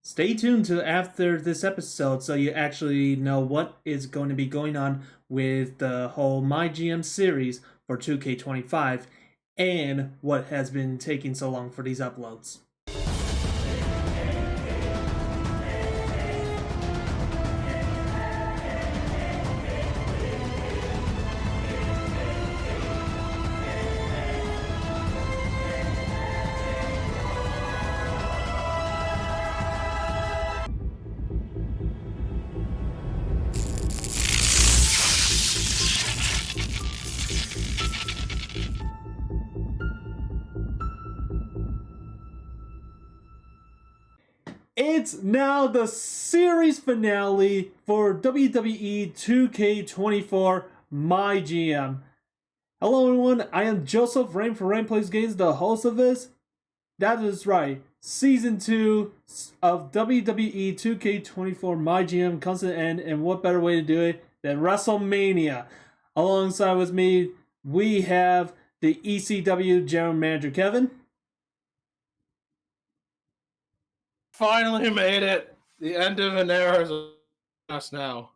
Stay tuned to after this episode so you actually know what is going to be going on with the whole MyGM series for 2K25 and what has been taking so long for these uploads. It's now the series finale for WWE 2K24 MyGM. Hello everyone, I am Joseph, Rain for Rain Plays Games, the host of this. That is right, Season 2 of WWE 2K24 MyGM comes to an end, and what better way to do it than WrestleMania. Alongside with me, we have the ECW General Manager Kevin. Finally made it. The end of an era is us now.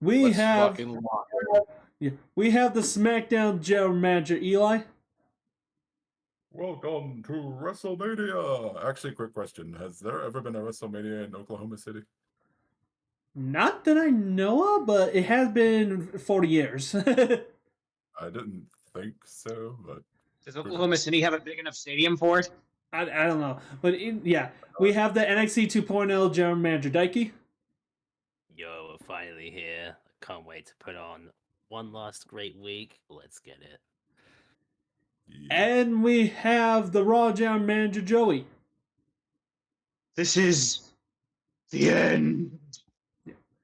We have the SmackDown General Manager Eli. Welcome to WrestleMania. Actually, quick question. Has there ever been a WrestleMania in Oklahoma City? Not that I know of, but it has been 40 years. I didn't think so, but... Does Oklahoma City have a big enough stadium for it? I don't know. But we have the NXT 2.0 General Manager Daiki. Yo, we're finally here. I can't wait to put on one last great week. Let's get it. Yeah. And we have the Raw General Manager Joey. This is the end.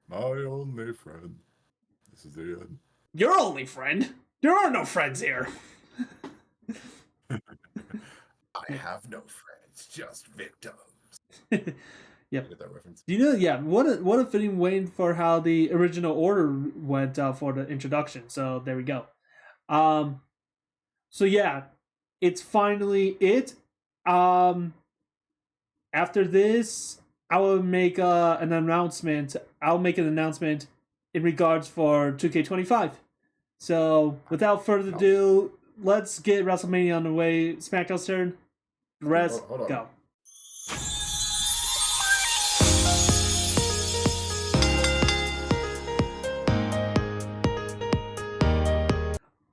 My only friend. This is the end. Your only friend? There are no friends here. I have no friends, just victims. Yep. Get that reference? You know, yeah. What a fitting way for how the original order went for the introduction. So there we go. So yeah, it's finally it. After this, I will make an announcement. I'll make an announcement in regards for 2K25. So without further ado, let's get WrestleMania on the way. SmackDown's turn. Rest, hold on. go.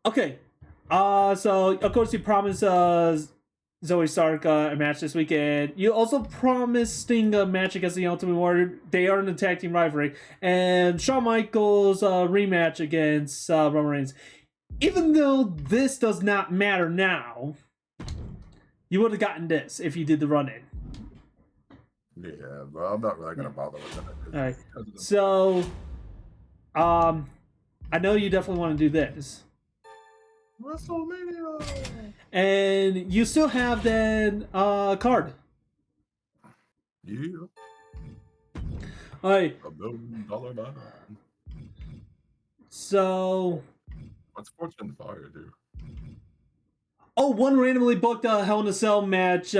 Okay. So of course you promised Zoe Stark a match this weekend. You also promised Sting a match against the Ultimate Warrior. They are in a tag team rivalry, and Shawn Michaels rematch against Roman Reigns. Even though this does not matter now, you would have gotten this if you did the run-in. Yeah, but I'm not really gonna bother with that. All right. So, I know you definitely want to do this. WrestleMania. And you still have that card. Yeah. All right. $1 million man. So, What's Fortune Fire do? one randomly booked Hell in a Cell match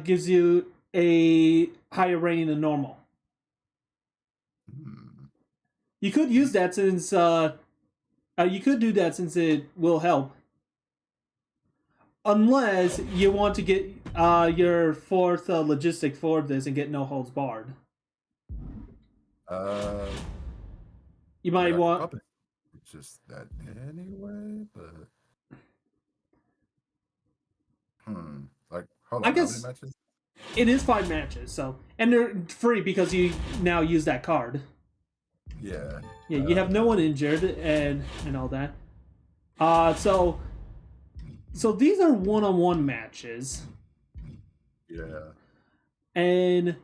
gives you a higher rating than normal. You could use that since you could do that since it will help. Unless you want to get your fourth logistic for this and get no holds barred. You might want. It's just that anyway, but like hold on, I guess how many matches? It is 5 matches, so and they're free because you now use that card. Yeah. Yeah, you have no one injured and all that. So these are one-on-one matches. Yeah. And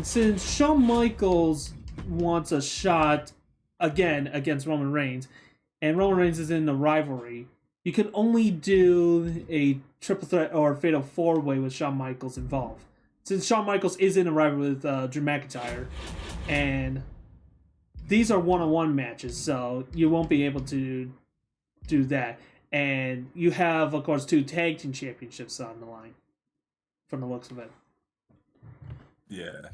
since Shawn Michaels wants a shot again against Roman Reigns, and Roman Reigns is in a rivalry, you can only do a triple threat or fatal 4-way with Shawn Michaels involved. Since Shawn Michaels is in a rivalry with Drew McIntyre, and these are one-on-one matches, so you won't be able to do that. And you have, of course, 2 tag team championships on the line, from the looks of it. Yeah.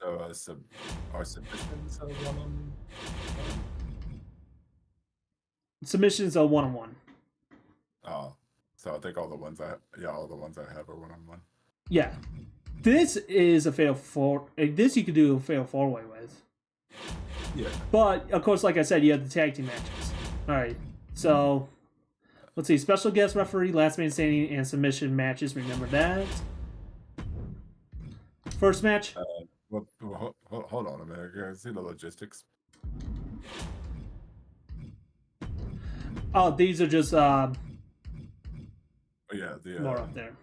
So are submissions one? Submissions are 1-on-1. Oh, so I think all the ones I have are 1-on-1. Yeah. This is a fatal four. This you could do a fatal 4-way with. Yeah. But of course, like I said, you have the tag team matches. All right. So let's see. Special guest referee, last man standing, and submission matches. Remember that. First match. Hold on a minute. Can I see the logistics? Oh, these are just Oh, yeah. more up there.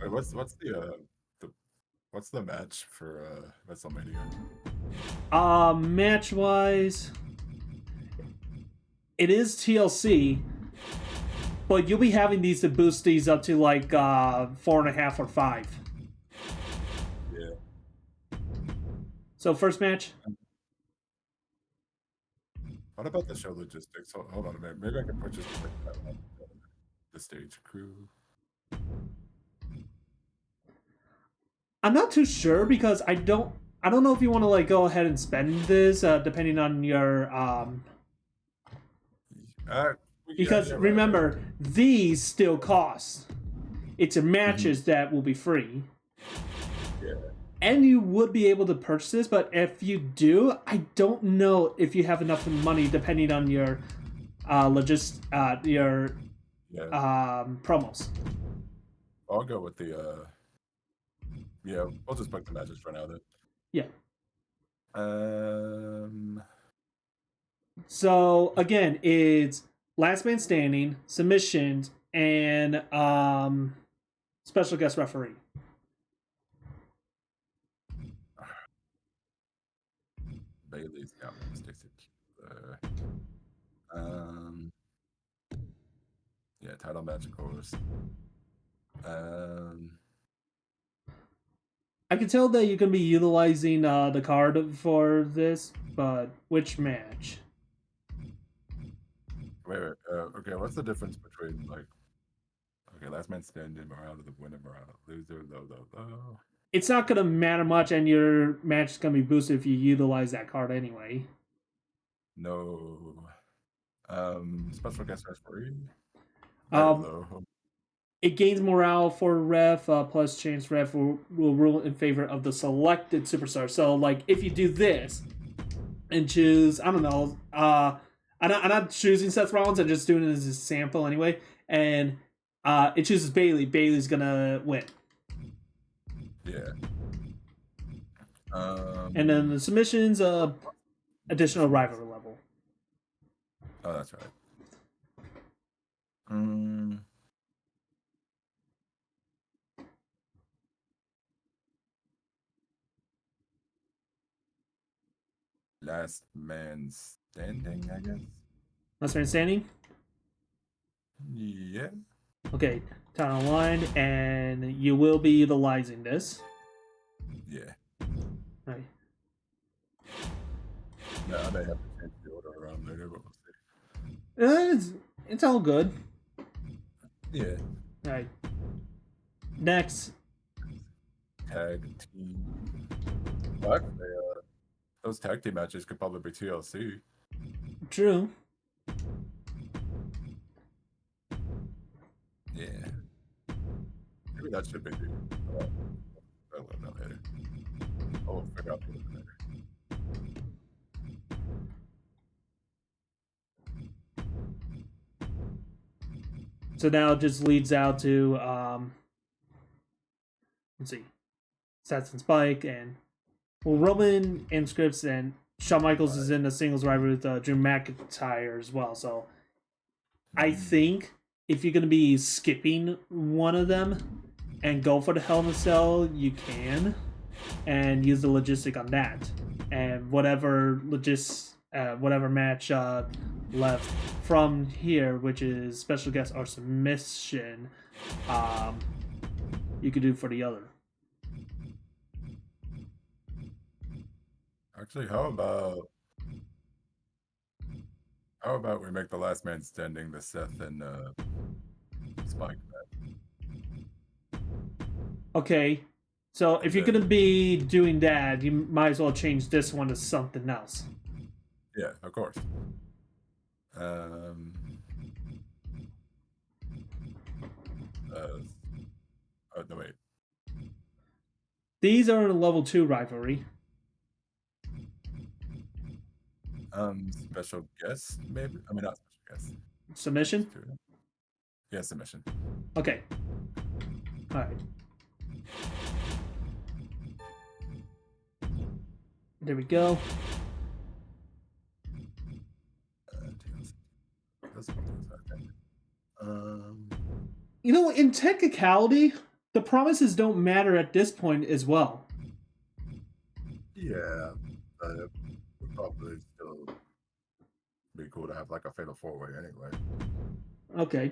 Wait, what's the match for WrestleMania? Match wise, it is TLC, but you'll be having these to boost these up to like 4.5 or 5. Yeah. So first match. What about the show logistics? Hold on a minute. Maybe I can purchase the stage crew. I'm not too sure because I don't know if you want to like go ahead and spend this depending on your because yeah, remember these still cost. It's your matches that will be free. Yeah. And you would be able to purchase this, but if you do, I don't know if you have enough money depending on your promos. I'll go with the yeah, we'll just book the matches for now then. Yeah. Um So again, it's last man standing, submissions, and special guest referee. Bailey's got mistakes. Yeah, title match, of course. I can tell that you're going to be utilizing the card for this, but which match? Wait. Okay, what's the difference between like? Okay, last man standing, morale to the winner, morale loser, low. It's not going to matter much, and your match is going to be boosted if you utilize that card anyway. No. Special guest referee. It gains morale for ref, plus chance ref will rule in favor of the selected superstar. So, like, if you do this and choose, I don't know, I'm not choosing Seth Rollins, I'm just doing it as a sample anyway, and it chooses Bailey. Bailey's gonna win. Yeah. And then the submissions, additional rivalry level. Oh, that's right. Last man standing, I guess. Last man standing? Yeah. Okay, time online, and you will be utilizing this. Yeah. Right. Yeah, I may have to change the order around later, but we'll see. It's all good. Yeah. Right. Next. Tag team. Well, actually, those tag team matches could probably be TLC. True. Yeah. Maybe that should be the. I'll let that later. I'll figure out the later. So now it just leads out to let's see, Stats and Spike, and well, Roman and Scripps and Shawn Michaels is in a singles rivalry with Drew McIntyre as well. So I think if you're gonna be skipping one of them and go for the Hell in a Cell, you can, and use the logistic on that, and whatever match left from here, which is special guest or submission, you could do for the other. Actually, how about we make the last man standing the Seth and Spike match? Okay, So if you're gonna be doing that, you might as well change this one to something else. Yeah, of course. Oh, no, wait. These are a level 2 rivalry. Special guest, maybe? I mean, not special guest. Submission? Yeah, submission. Okay. Alright. There we go. You know, in technicality, the promises don't matter at this point as well. Yeah, it would probably still be cool to have like a fatal 4-way anyway. Okay.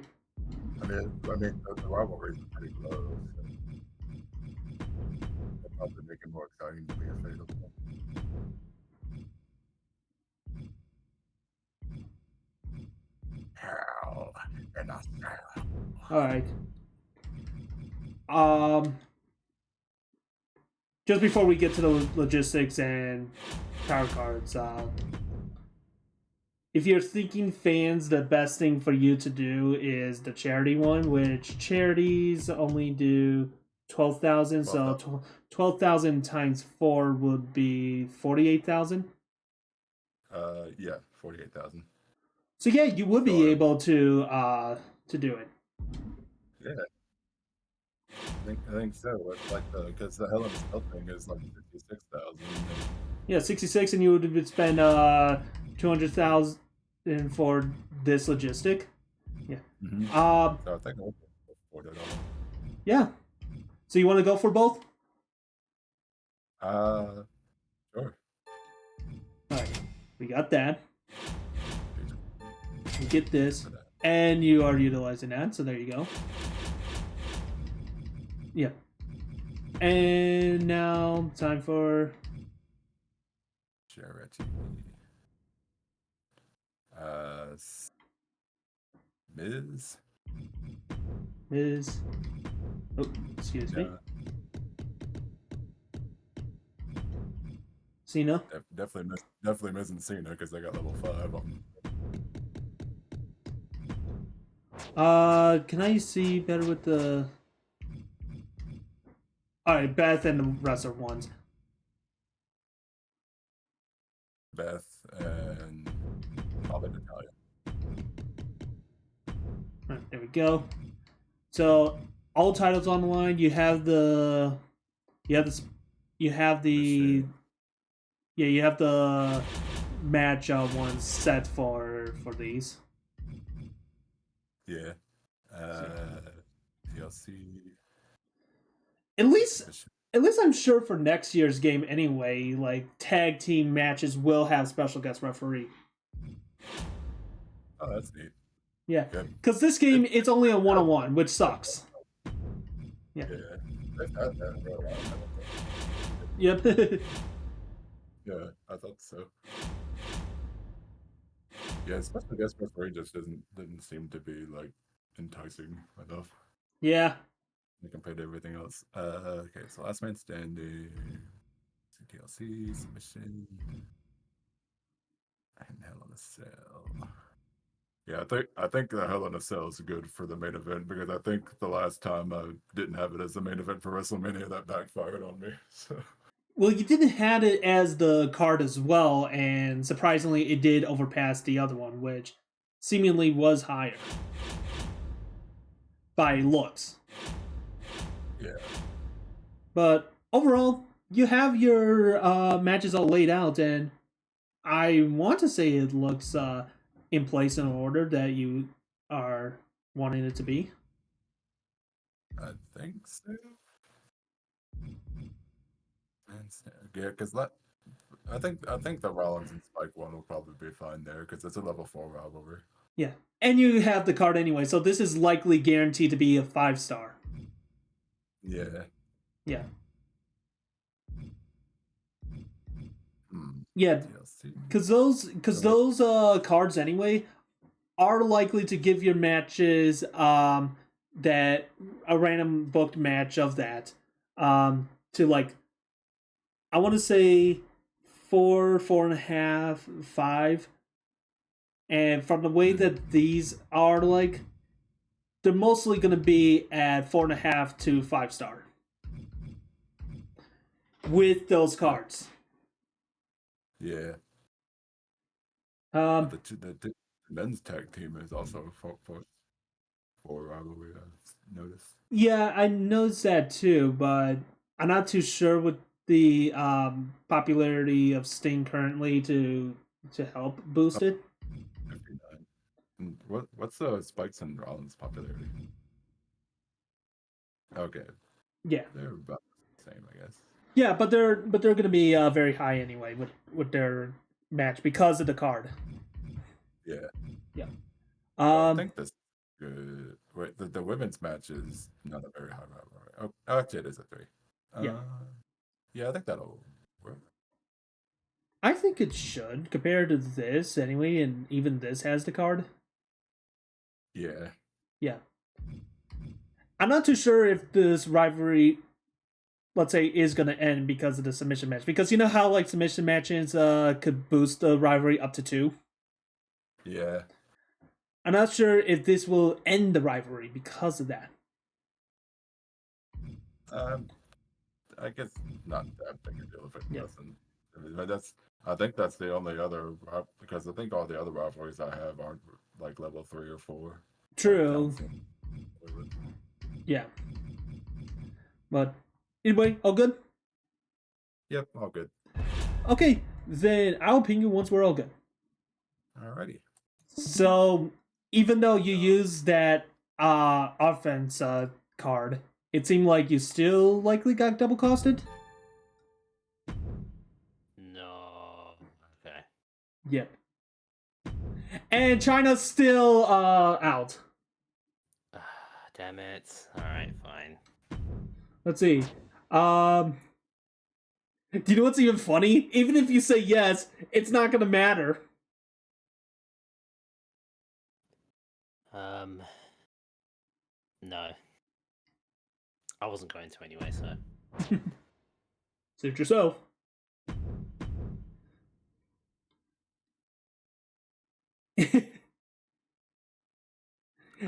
I mean, the rivalries are pretty close. They'll probably make it more exciting to be a fatal. Hell in a cell. Alright. Just before we get to the logistics and power cards, if you're thinking fans, the best thing for you to do is the charity one, which charities only do 12,000. So 12,000 times 4 would be 48,000. Yeah, 48,000. So yeah, you would be able to do it. Yeah. I think so. It's like because the Hell in a Cell thing is like 56,000. Yeah, 66, and you would spend 200,000 for this logistic. Yeah. So I think I'll afford it all. Yeah. So you want to go for both? Sure. All right. We got that. We get this, and you are utilizing that. So there you go. Yeah. And now time for Charity. Miz. Oh, excuse me. Cena. Definitely missing Cena because they got level 5 on. Can I see better with the? All right, Beth and the rest of ones. Beth and probably Natalia. All right, there we go. So all titles on the line. You have the match ones set for these. Yeah. TLC. At least I'm sure for next year's game anyway, like tag team matches will have special guest referee. Oh, that's neat. Yeah, because this game it's only a 1-on-1, which sucks. Yeah. Yep. Yeah, I thought so. Yeah, special guest referee just didn't seem to be like enticing enough. Yeah. Compared to everything else. Okay, so last man standing, TLC submission, and Hell in a Cell. Yeah, I think the Hell in a Cell is good for the main event because I think the last time I didn't have it as the main event for WrestleMania that backfired on me. So. Well, you didn't have it as the card as well, and surprisingly, it did overpass the other one, which seemingly was higher by looks. Yeah. But overall, you have your matches all laid out, and I want to say it looks in place in order that you are wanting it to be. I think so. Yeah, because I think the Rollins and Spike one will probably be fine there because it's a level 4 rivalry. Yeah, and you have the card anyway, so this is likely guaranteed to be a 5-star. Yeah. Yeah. Yeah, because those cards anyway are likely to give your matches that a random booked match of that to like, I want to say 4, 4.5, 5. And from the way that these are like, they're mostly going to be at 4.5 to 5-star with those cards. Yeah. Um, The men's tag team is also for rivalry. I've noticed. yeah, I noticed that too, but I'm not too sure with the popularity of Sting currently to help boost it. 59. And what's Spikes and Rollins popularity? Okay, Yeah, they're about the same, I guess. yeah, but they're going to be very high anyway with their match because of the card. Yeah. Yeah. I think this good. Wait, the women's match is not a very high rivalry. Oh, actually, it is a 3. Yeah. Yeah, I think that'll work. I think it should compared to this anyway, and even this has the card. Yeah. Yeah. I'm not too sure if this rivalry, let's say, is going to end because of the submission match. Because you know how like submission matches could boost the rivalry up to 2? Yeah. I'm not sure if this will end the rivalry because of that. I guess not that big a deal if it Yeah. doesn't. But I think that's the only other because I think all the other rivalries I have aren't like level 3 or 4. True. Yeah. But anyway, all good? Yep, all good. Okay, then I'll ping you once we're all good. Alrighty. So even though you use that offense card, it seemed like you still likely got double costed. No. Okay. Yep. And China's still out. Damn it. Alright, fine. Let's see. Do you know what's even funny? Even if you say yes, it's not gonna matter. No. I wasn't going to anyway, so. Suit yourself.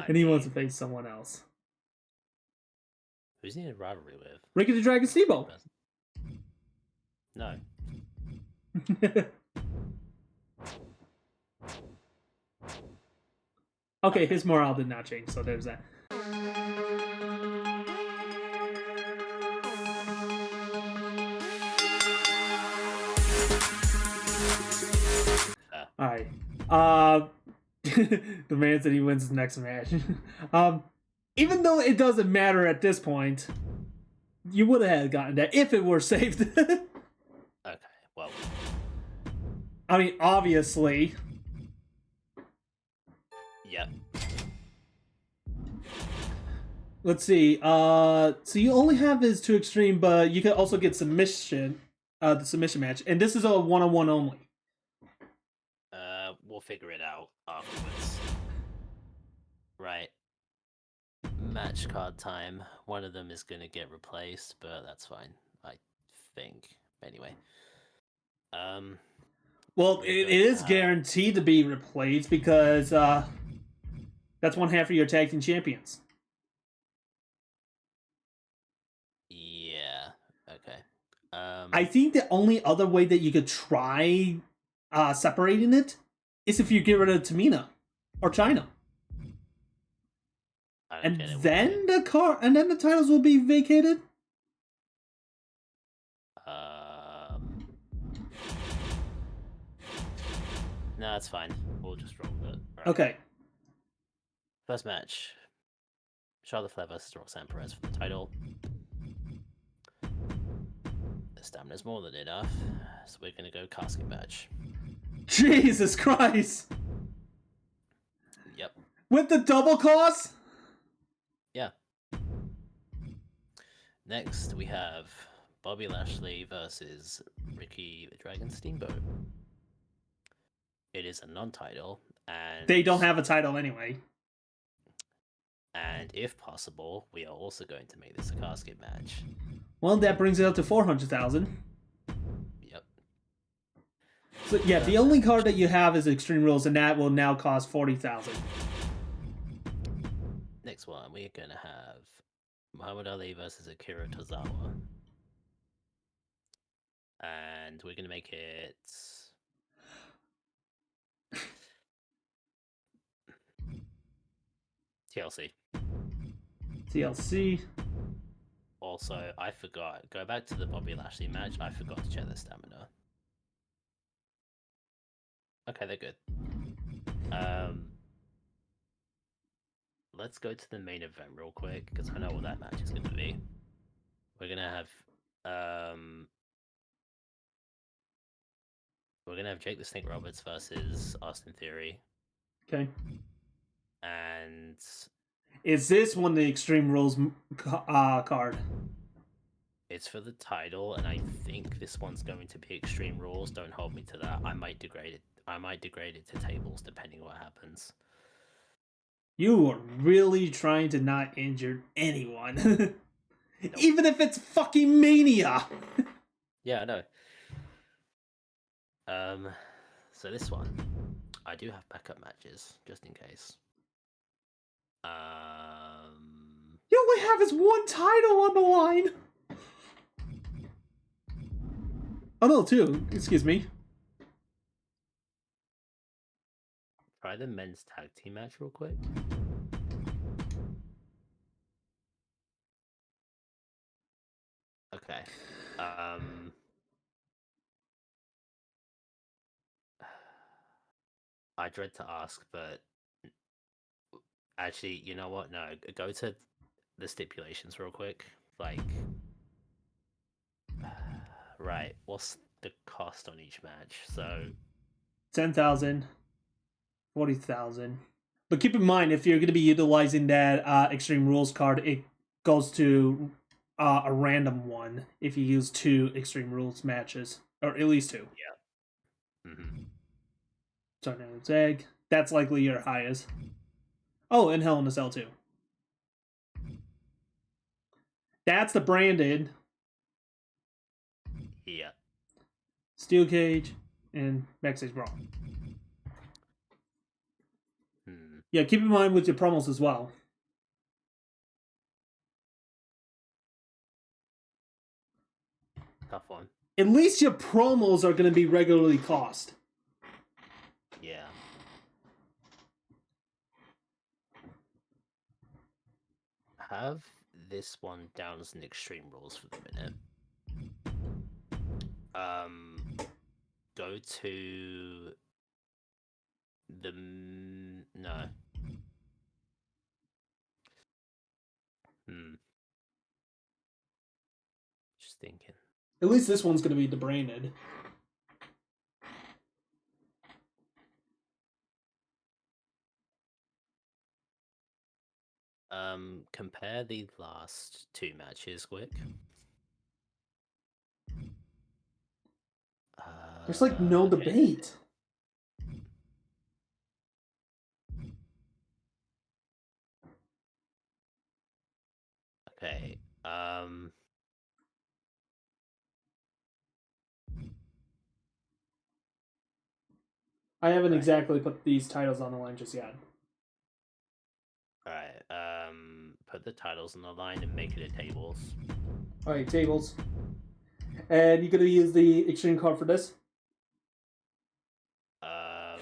And he wants to face someone else. Who's he in a rivalry with? Ricky the Dragon Steamboat. No. Okay, his morale did not change, so there's that. Alright. The man said he wins his next match. Even though it doesn't matter at this point, you would have gotten that if it were saved. Okay, well. I mean, obviously. Yep. Let's see. So you only have his 2 extreme, but you can also get submission. The submission match, and this is a 1-on-1 only. We'll figure it out afterwards. Right. Match card time. One of them is gonna get replaced, but that's fine. I think. Anyway. Well, it is guaranteed to be replaced because that's one half of your tag team champions. Yeah. Okay. I think the only other way that you could try separating it is if you get rid of Tamina or China. And then the titles will be vacated. No, that's fine. We'll just roll with it. Right. Okay. First match. Charlotte Flair versus Roxanne Perez for the title. The stamina's more than enough, so we're gonna go casket match. Jesus Christ! Yep. With the double cost? Yeah. Next, we have Bobby Lashley versus Ricky the Dragon Steamboat. It is a non-title, and They don't have a title anyway. And if possible, we are also going to make this a casket match. Well, that brings it up to 400,000. Yep. So yeah, the only card that you have is Extreme Rules, and that will now cost 40,000. Next one, we're going to have Muhammad Ali versus Akira Tozawa. And we're going to make it... TLC. TLC. Also, I forgot. Go back to the Bobby Lashley match. I forgot to check their stamina. Okay, they're good. Let's go to the main event real quick, because I know what that match is going to be. We're going to have... we're going to have Jake the Snake Roberts versus Austin Theory. Okay. And... Is this one the Extreme Rules card? It's for the title, and I think this one's going to be Extreme Rules. Don't hold me to that. I might degrade it to tables, depending on what happens. You are really trying to not injure anyone. Nope. Even if it's fucking Mania! Yeah, I know. So this one, I do have backup matches, just in case. You only have his one title on the line! Oh no, two. Excuse me. Try the men's tag team match real quick. Okay. I dread to ask, but actually, you know what? No, go to the stipulations real quick. Like, right, what's the cost on each match? So 10,000. 40,000. But keep in mind, if you're going to be utilizing that Extreme Rules card, it goes to a random one if you use 2 Extreme Rules matches. Or at least 2. Yeah. Mm-hmm. Tornado's Egg. That's likely your highest. Oh, and Hell in a Cell too. That's the branded. Yeah. Steel Cage and Backstage Brawl. Yeah, keep in mind with your promos as well. Tough one. At least your promos are going to be regularly cost. Yeah. Have this one down as an Extreme Rules for the minute. Go to the no. Just thinking. At least this one's going to be debranded. Compare the last 2 matches quick. There's like no okay. debate. Okay. I haven't exactly put these titles on the line just yet. Alright, put the titles on the line and make it a tables. Alright, tables. And you gonna use the Extreme card for this? I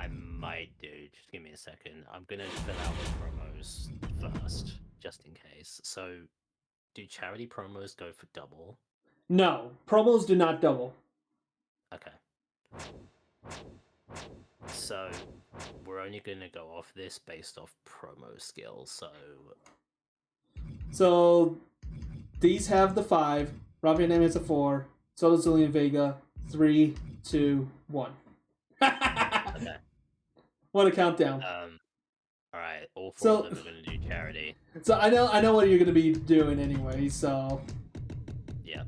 might do. Just give me a second. I'm gonna fill out the promos first, just in case. So, do charity promos go for double? No, promos do not double. Okay. So, we're only gonna go off this based off promo skills, So, these have the 5. Rafael Name's a 4. So does Julian Vega. 3, 2, 1. Okay. What a countdown. Alright, all 4 So- of them are gonna do charity. So I know what you're gonna be doing anyway, so Yeah.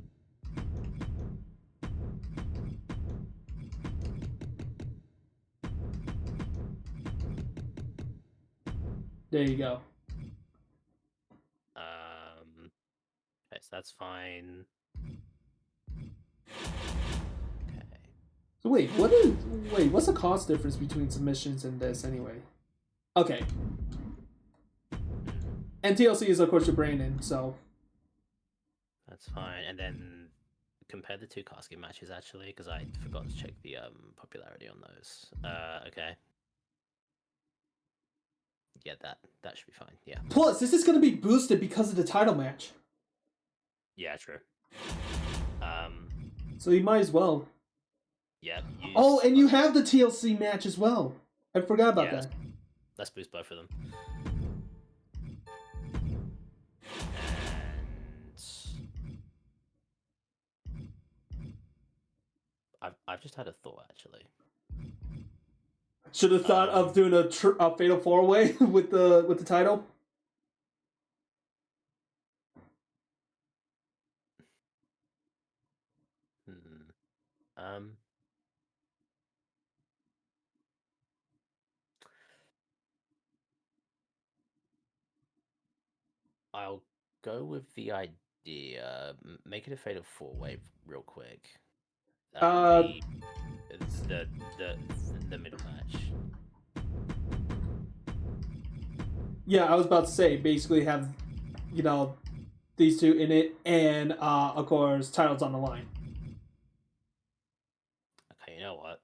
There you go. Okay, so that's fine. Okay. So wait, what's the cost difference between submissions and this anyway? Okay. And TLC is of course your Brandon, so That's fine. And then compare the two casket matches actually, because I forgot to check the popularity on those. Okay. Yeah, that should be fine. Yeah. plus this is gonna be boosted because of the title match. Yeah, true. So you might as well. Yeah. Oh, and you have the TLC match as well. I forgot about Yeah, that. Let's boost both of them. And I've just had a thought actually. Should have thought of doing a fatal 4-way with the title. I'll go with the idea. Make it a fatal 4-way real quick. The middle match. Yeah, I was about to say basically have, these two in it, and of course titles on the line. Okay, you know what?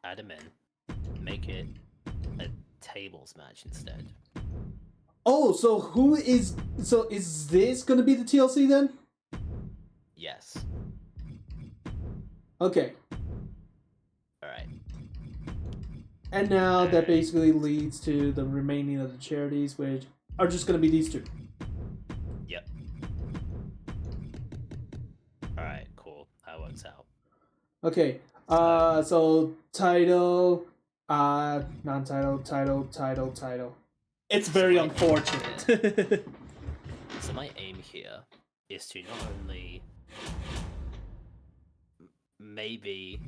Add them in. Make it a tables match instead. Oh, so is this gonna be the TLC then? Yes. Okay. Alright. And now that basically leads to the remaining of the charities, which are just gonna be these two. Yep. Alright, cool. That works out. Okay. So title, non-title, title. It's very unfortunate. So my aim here is to not only maybe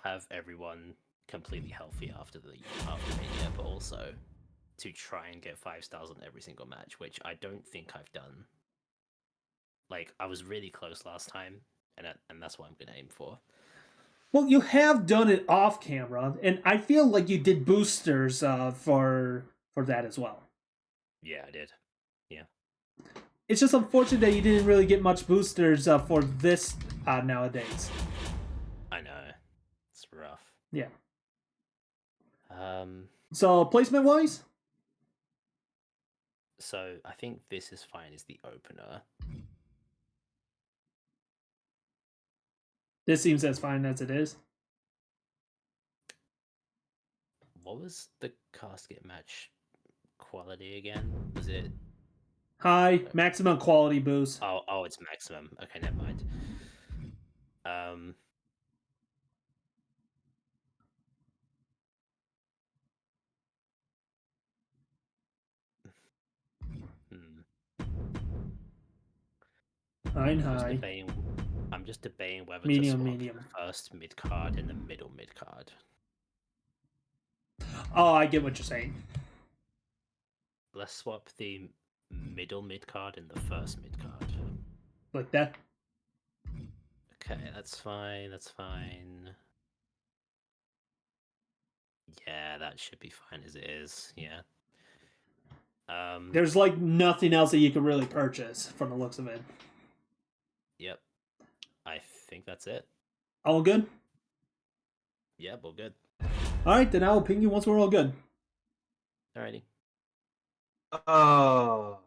have everyone completely healthy after Mania, but also to try and get 5 stars on every single match, which I don't think I've done. Like, I was really close last time, and that's what I'm gonna aim for. Well, you have done it off camera, and I feel like you did boosters for that as well. Yeah, I did. Yeah. It's just unfortunate that you didn't really get much boosters for this nowadays. I know. It's rough. Yeah. Um. So placement wise, So I think this is fine as the opener. this seems as fine as it is. What was the casket match quality again? Was it? High maximum quality boost. Oh, it's maximum. Okay, never mind. High. I'm just debating whether Medium, to swap medium. the first mid card and the middle mid card. Oh, I get what you're saying. Let's swap the middle mid card and the first mid card. Like that. Okay, that's fine. That's fine. Yeah, that should be fine as it is. Yeah. There's like nothing else that you can really purchase from the looks of it. Yep. I think that's it. All good? Yep, all good. Alright, then I'll ping you once we're all good. Alrighty. Oh,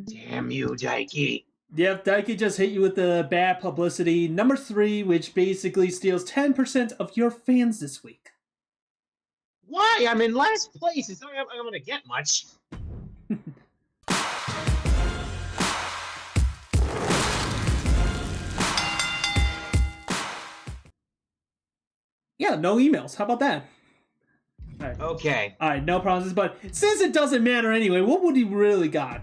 damn you, Daiki. Yep, Daiki just hit you with the bad publicity. Number 3, which basically steals 10% of your fans this week. Why? I'm in last place. It's not like I'm gonna get much. Yeah, no emails. How about that? Alright. Okay. Alright, no promises, but since it doesn't matter anyway, what would he really got?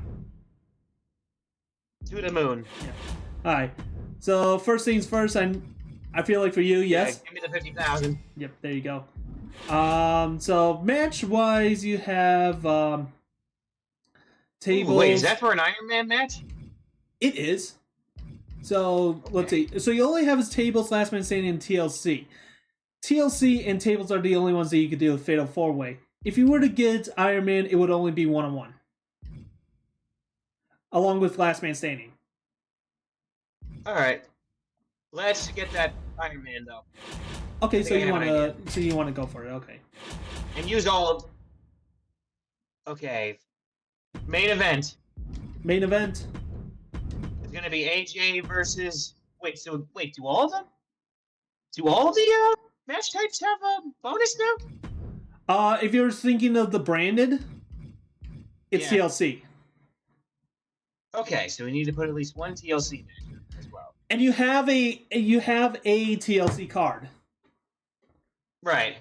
To the moon. Alright. So first things first, I feel like for you, yes. Yeah, give me the 50,000. Yep, there you go. So match wise you have tables. Ooh, wait, is that for an Iron Man match? It is. So let's see. So you only have his tables, last man standing, and TLC. TLC and tables are the only ones that you could do a fatal 4-way. If you were to get Iron Man, it would only be 1-on-1, along with last man standing. All right, let's get that Iron Man though, Okay, I so think I you have an want to go for it. Okay. and use all of. Okay, main event Main event. is gonna be AJ versus. Wait, do all of them? Do all of the match types have a bonus now? If you're thinking of the branded, it's Yeah. TLC. Okay, so we need to put at least one TLC match as well. And you have a TLC card. Right.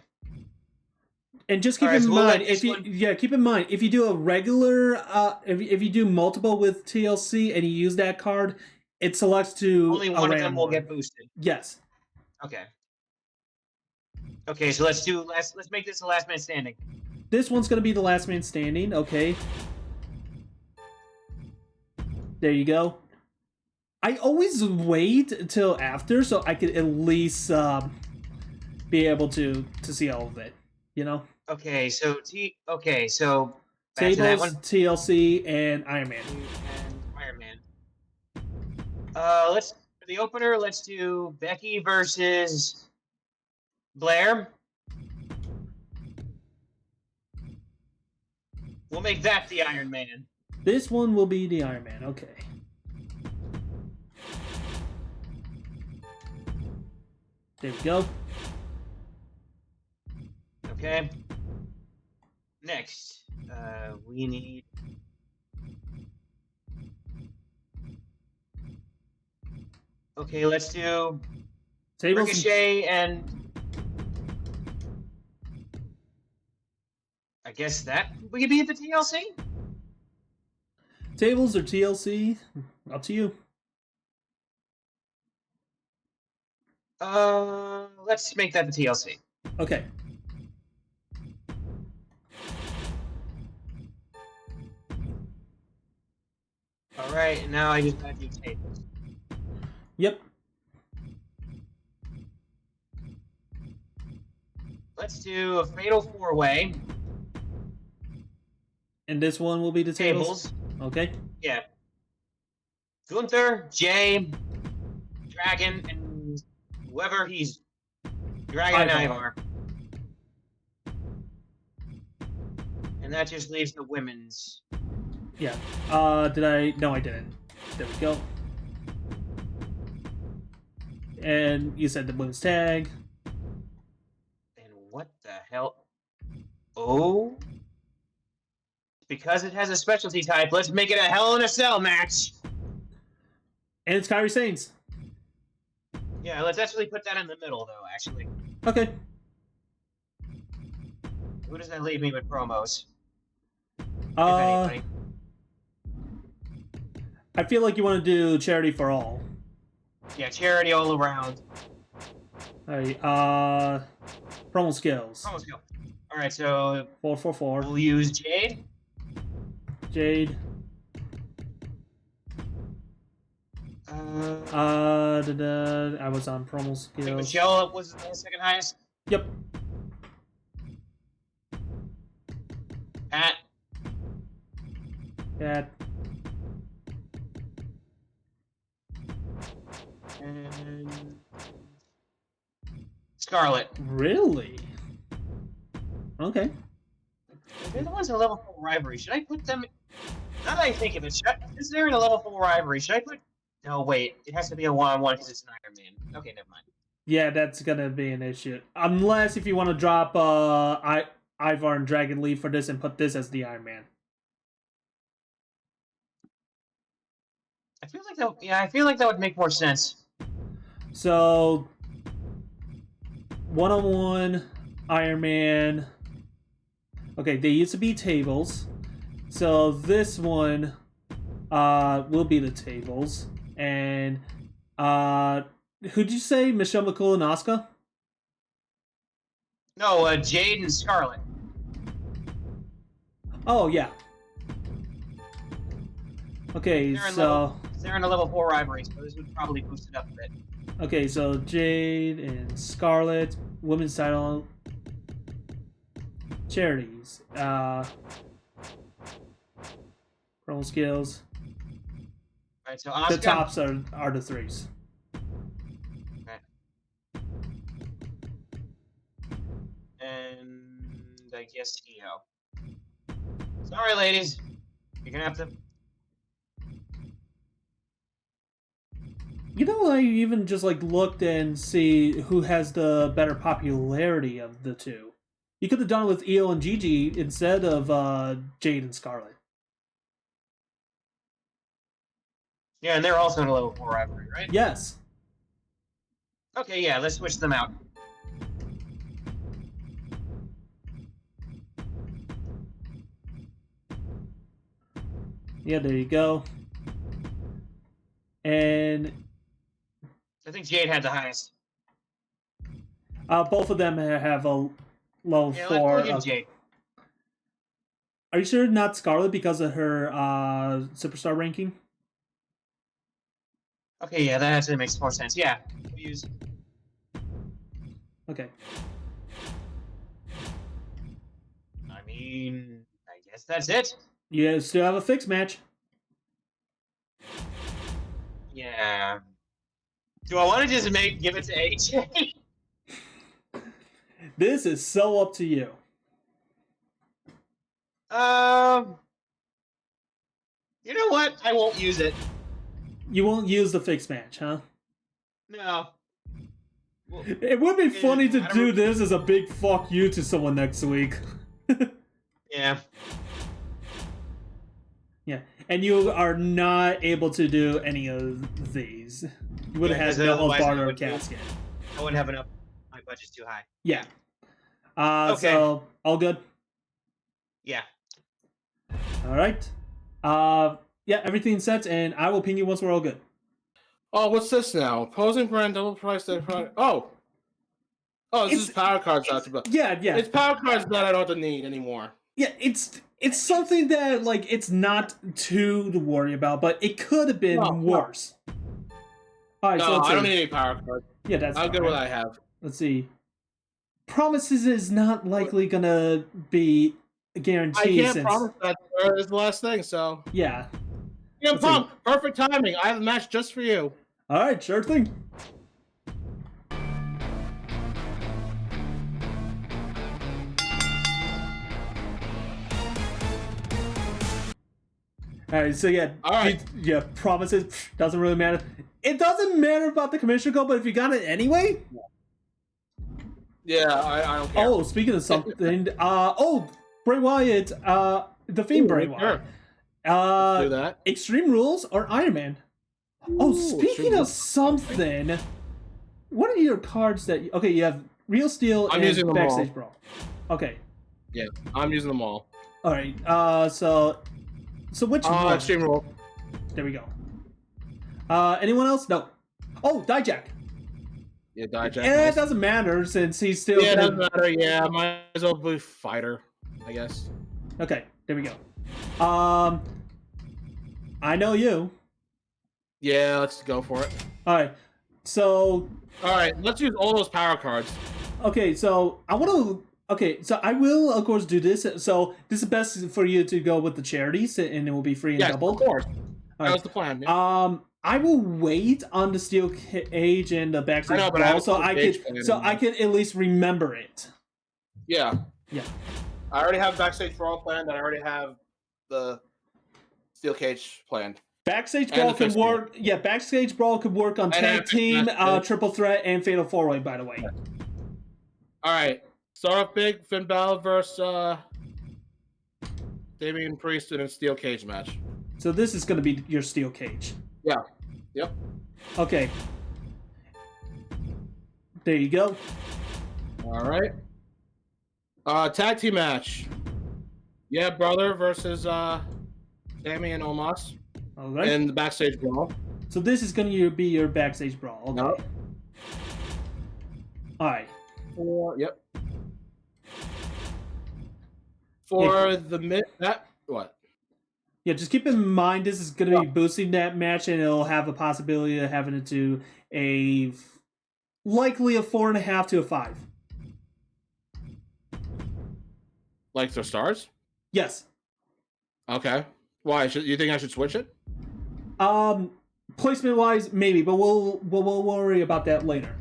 And just keep Alright, in so we'll let mind this if you one- keep in mind if you do a regular if you do multiple with TLC and you use that card, it selects to Only a one of random them will one. get boosted. Yes. Okay. Okay, so let's make this the last man standing. This one's gonna be the last man standing. Okay. There you go. I always wait until after so I could at least be able to see all of it. You know. Okay, so back to that Tables, one. TLC, and Iron Man. And Iron Man. Let's for the opener. Let's do Becky versus Blair. We'll make that the Iron Man. This one will be the Iron Man. Okay. There we go. Okay. Next, we need. Okay, let's do Tables. Ricochet and. I guess that we could be at the TLC. Tables or TLC, up to you. Let's make that the TLC. Okay. All right, and now I just gotta do tables. Yep. Let's do a fatal 4-way. And this one will be the tables. Okay. Yeah. Gunther, Jay, Dragon, and whoever he's. Dragon and Ivar. Ivar. And that just leaves the women's. Yeah. Did I? No, I didn't. There we go. And you said the women's tag. And what the hell? Oh. Because it has a specialty type, let's make it a Hell in a Cell match. And it's Kairi Sanes. Yeah, let's actually put that in the middle, though, actually. Okay. Who does that leave me with promos? If I anybody. feel like you want to do charity for all. Yeah, charity all around. Alright, promo skills. Promos go. Alright, so 444. we'll use Jade. Jade. I was on promo I think skills. Michelle was the second highest. Yep. Pat. That. And Scarlet. Really? Okay. They're the ones in a level 4 rivalry. Should I put them? Now that I think of it, since they're in a level 4 rivalry, should I put? No, wait. It has to be a 1-on-1 because it's an Iron Man. Okay, never mind. Yeah, that's gonna be an issue. Unless if you want to drop Ivar and Dragon Lee for this and put this as the Iron Man. I feel like that. Yeah, I feel like that would make more sense. So 1-on-1 Iron Man. Okay, they used to be tables. So this one will be the tables. And who'd you say? Michelle McCool and Asuka? No, Jade and Scarlet. Oh yeah. Okay, so they're in a level 4 rivalry, so this would probably boost it up a bit. okay, so Jade and Scarlett, women's title, charities, promo skills. Alright, so The Asuka. tops are the threes. And I guess Io. Sorry, ladies. You're gonna have to. You know, I even just like looked and see who has the better popularity of the two. You could have done it with Io and Gigi instead of Jade and Scarlett. Yeah, and they're also in a level 4 rivalry, right? Yes. Okay, yeah, let's switch them out. Yeah, there you go. And I think Jade had the highest. both of them have a level Yeah, 4. let's give Jade. Are you sure not Scarlett because of her superstar ranking? Okay, yeah, that actually makes more sense. Yeah, we'll use. Okay. I mean, I guess that's it. You still have a fixed match. Yeah. Do I want to just give it to AJ? This is so up to you. You know what? I won't use it. You won't use the fixed match, huh? No. Well, It would be funny to I don't do re- this as a big fuck you to someone next week. yeah. Yeah, and you are not able to do any of these. You would have Yeah, had 'cause no otherwise I barter or would do- casket. I wouldn't have enough. My budget's too high. Yeah. Okay. So all good. Yeah. All right. Yeah, everything's set, and I will ping you once we're all good. Oh, what's this now? Opposing brand double price their product. Oh, this It's- is power cards. Yeah, yeah, It's power cards that I don't need anymore. yeah. It's something that like it's not too to worry about, but it could have been No. worse. All right, so No, let's I don't see. need any power cards. Yeah, that's I'll fine. get what I have. Let's see. Promises is not likely gonna be a I guarantee. can't Since, promise that is the last thing. So, Yeah. CM Let's see. Punk, perfect timing. I have a match just for you. All right, sure thing. All right, so yeah, All right. yeah, promises doesn't really matter. It doesn't matter about the commissioner code, but if you got it anyway. Yeah, I don't care. Oh, speaking of something, Bray Wyatt, the Fiend Bray Sure. Wyatt. Do that. Extreme Rules or Iron Man? Oh, Ooh, speaking Extreme of Rules. something, what are your cards that? Okay, you have Real Steel I'm and using them Backstage all. Brawl. Okay, Yeah, I'm using them all. all right. So which one? Extreme Rule. There we go. Anyone else? No. Oh, Dijak. Yeah, Dijak. And it nice. doesn't matter since he's still. Yeah, it doesn't matter. Yeah, might as well be fighter, I guess. Okay, there we go. I know you. Yeah, let's go for it. All right. So All right, let's use all those power cards. okay, so I want to. Okay, so I will of course do this. So this is best for you to go with the charities, and it will be free and Yes, double. of course. All That right. was the plan. Yeah. I will wait on the steel cage and the backstage I know, but I brawl, have so a I cage could plan. I could at least remember it. Yeah. Yeah. I already have backstage brawl planned, and I already have the steel cage planned. Backstage And brawl the can fixed team. work. Yeah, backstage brawl could work on And tag fixed team, match, too. triple threat, and fatal four way. By the way. All right. Start off big. Finn Balor versus Damian Priest in a steel cage match. So this is going to be your steel cage. Yeah. Yep. Okay. There you go. All right. Tag team match. Yeah, brother versus Sammy and Omos All right. in the backstage brawl. So this is going to be your backstage brawl. Okay. Nope. All right. Yep. For the mid that what? Yeah, just keep in mind this is going to be boosting that match, and it'll have a possibility of having it to likely a 4.5 to a 5. Like their stars? Yes. Okay. Why? You think I should switch it? Placement wise, maybe, but we'll worry about that later.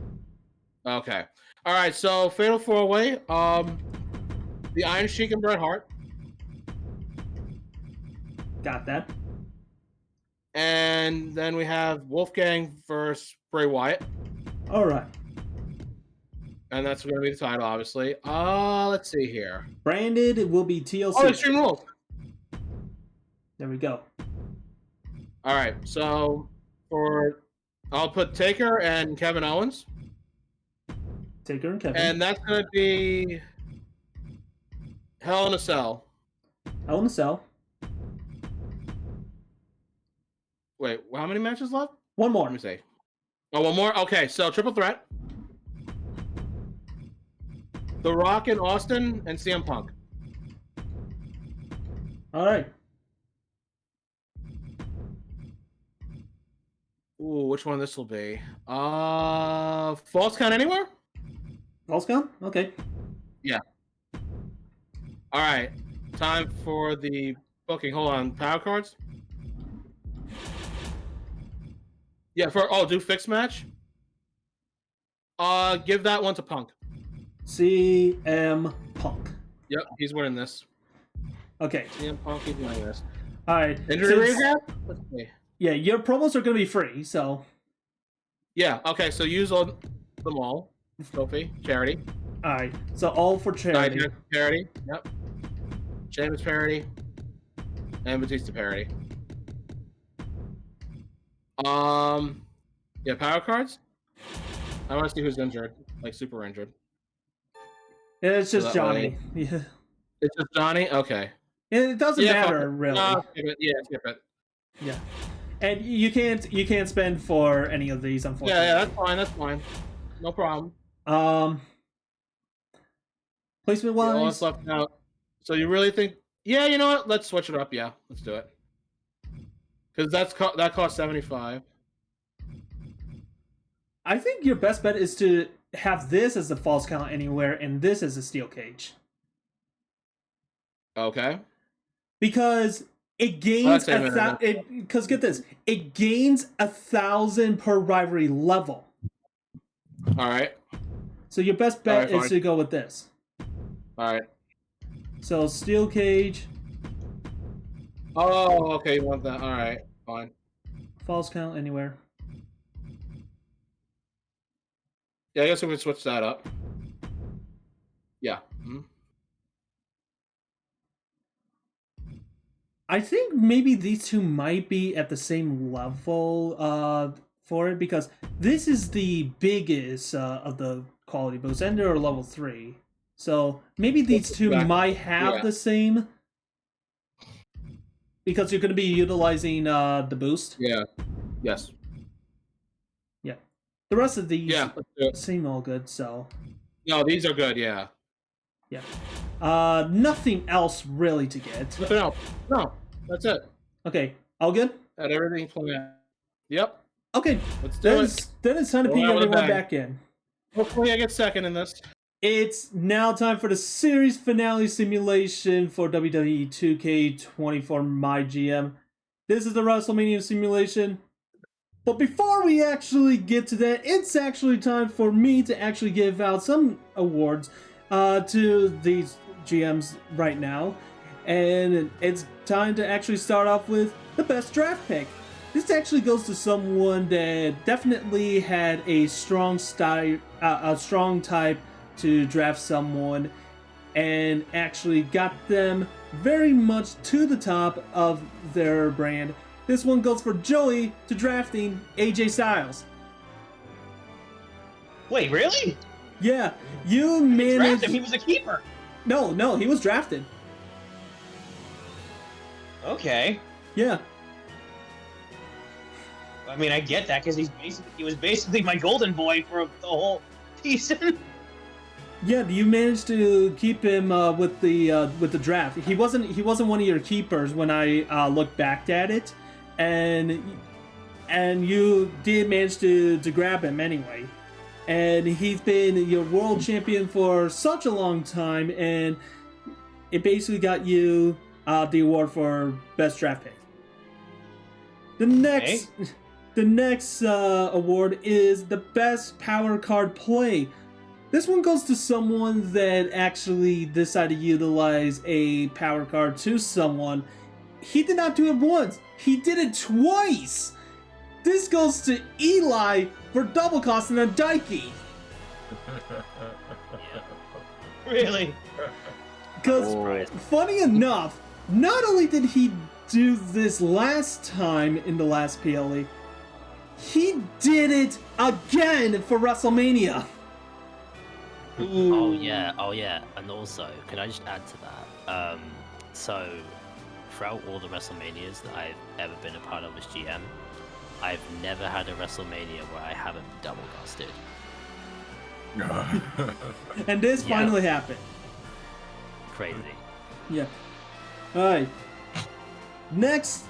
Okay. All right. So Fatal 4-Way. The Iron Sheik and Bret Hart. Got that. And then we have Wolfgang versus Bray Wyatt. All right. And that's going to be the title, obviously. Let's see here. Branded, it will be TLC. Oh, Extreme Rules. There we go. All right. So I'll put Taker and Kevin Owens. Taker and Kevin. And that's going to be Hell in a Cell. Hell in a Cell. Wait, how many matches left? One more. Let me see. Oh, one more? Okay, so triple threat. The Rock and Austin and CM Punk. All right. Ooh, which one this will be? False Count Anywhere? False count? Okay. Yeah. All right. Time for the booking. Hold on. Power cards? Yeah, do fixed match? Give that one to Punk. CM Punk. Yep, he's winning this. Okay. CM Punk, he's winning this. All right. Injury rehab? Let's see. Yeah, your promos are going to be free, so. Yeah, okay, so use them all. Sophie, charity. All right. So all for charity. Parody. Yep. Sheamus parody. And Batista parody. Yeah, power cards. I want to see who's injured, like super injured. Yeah, it's just So Johnny. Yeah. It's just Johnny. Okay. And it doesn't matter fuck it. really. No, skip it. Yeah, skip it. Yeah. And you can't spend for any of these, unfortunately. Yeah, that's fine. That's fine. No problem. Placement All wise. that's left out. So you really think? Yeah, you know what? Let's switch it up. Yeah, let's do it. Because that costs 75. I think your best bet is to have this as the false count anywhere and this as a steel cage. Okay. Because it gains because get this, it gains 1,000 per rivalry level. All right. So your best bet is fine. to go with this. All right. So steel cage. Oh, okay. You want that? All right. Fine. False count anywhere. Yeah, I guess we can switch that up. Yeah. Mm-hmm. I think maybe these two might be at the same level for it, because this is the biggest of the quality boosts, and they're level 3. So maybe these two might have the same, because you're going to be utilizing the boost. Yeah. Yes. Yeah. The rest of these let's do it. seem all good, so. No, these are good, yeah. Yeah. Nothing else really to get. Nothing else. No, that's it. Okay, all good? Had everything planned. Yep. Okay, Let's do it. then it's time to ping everyone back in. Hopefully I get second in this. It's now time for the series finale simulation for WWE 2K24 MyGM. This is the WrestleMania simulation. But before we actually get to that, it's actually time for me to actually give out some awards to these GMs right now. And it's time to actually start off with the best draft pick. This actually goes to someone that definitely had a strong style, a strong type to draft someone, and actually got them very much to the top of their brand. This one goes for Joey to drafting AJ Styles. Wait, really? Yeah, you Draft managed. him. He was a keeper. No, he was drafted. Okay. Yeah. I mean, I get that because he was basically my golden boy for the whole season. Yeah, you managed to keep him with the draft. He wasn't one of your keepers when I looked back at it, and you did manage to grab him anyway. And he's been your world champion for such a long time, and it basically got you the award for best draft pick. The next award is the best power card play. This one goes to someone that actually decided to utilize a power card to someone. He did not do it once. He did it twice. This goes to Eli for double costing a Daiki. Really? Because, funny enough, not only did he do this last time in the last PLE, he did it again for WrestleMania. Oh yeah, and also, can I just add to that? So, throughout all the WrestleManias that I've ever been a part of as GM, I've never had a WrestleMania where I haven't double costed. And this finally happened. Crazy. Yeah. Alright. Next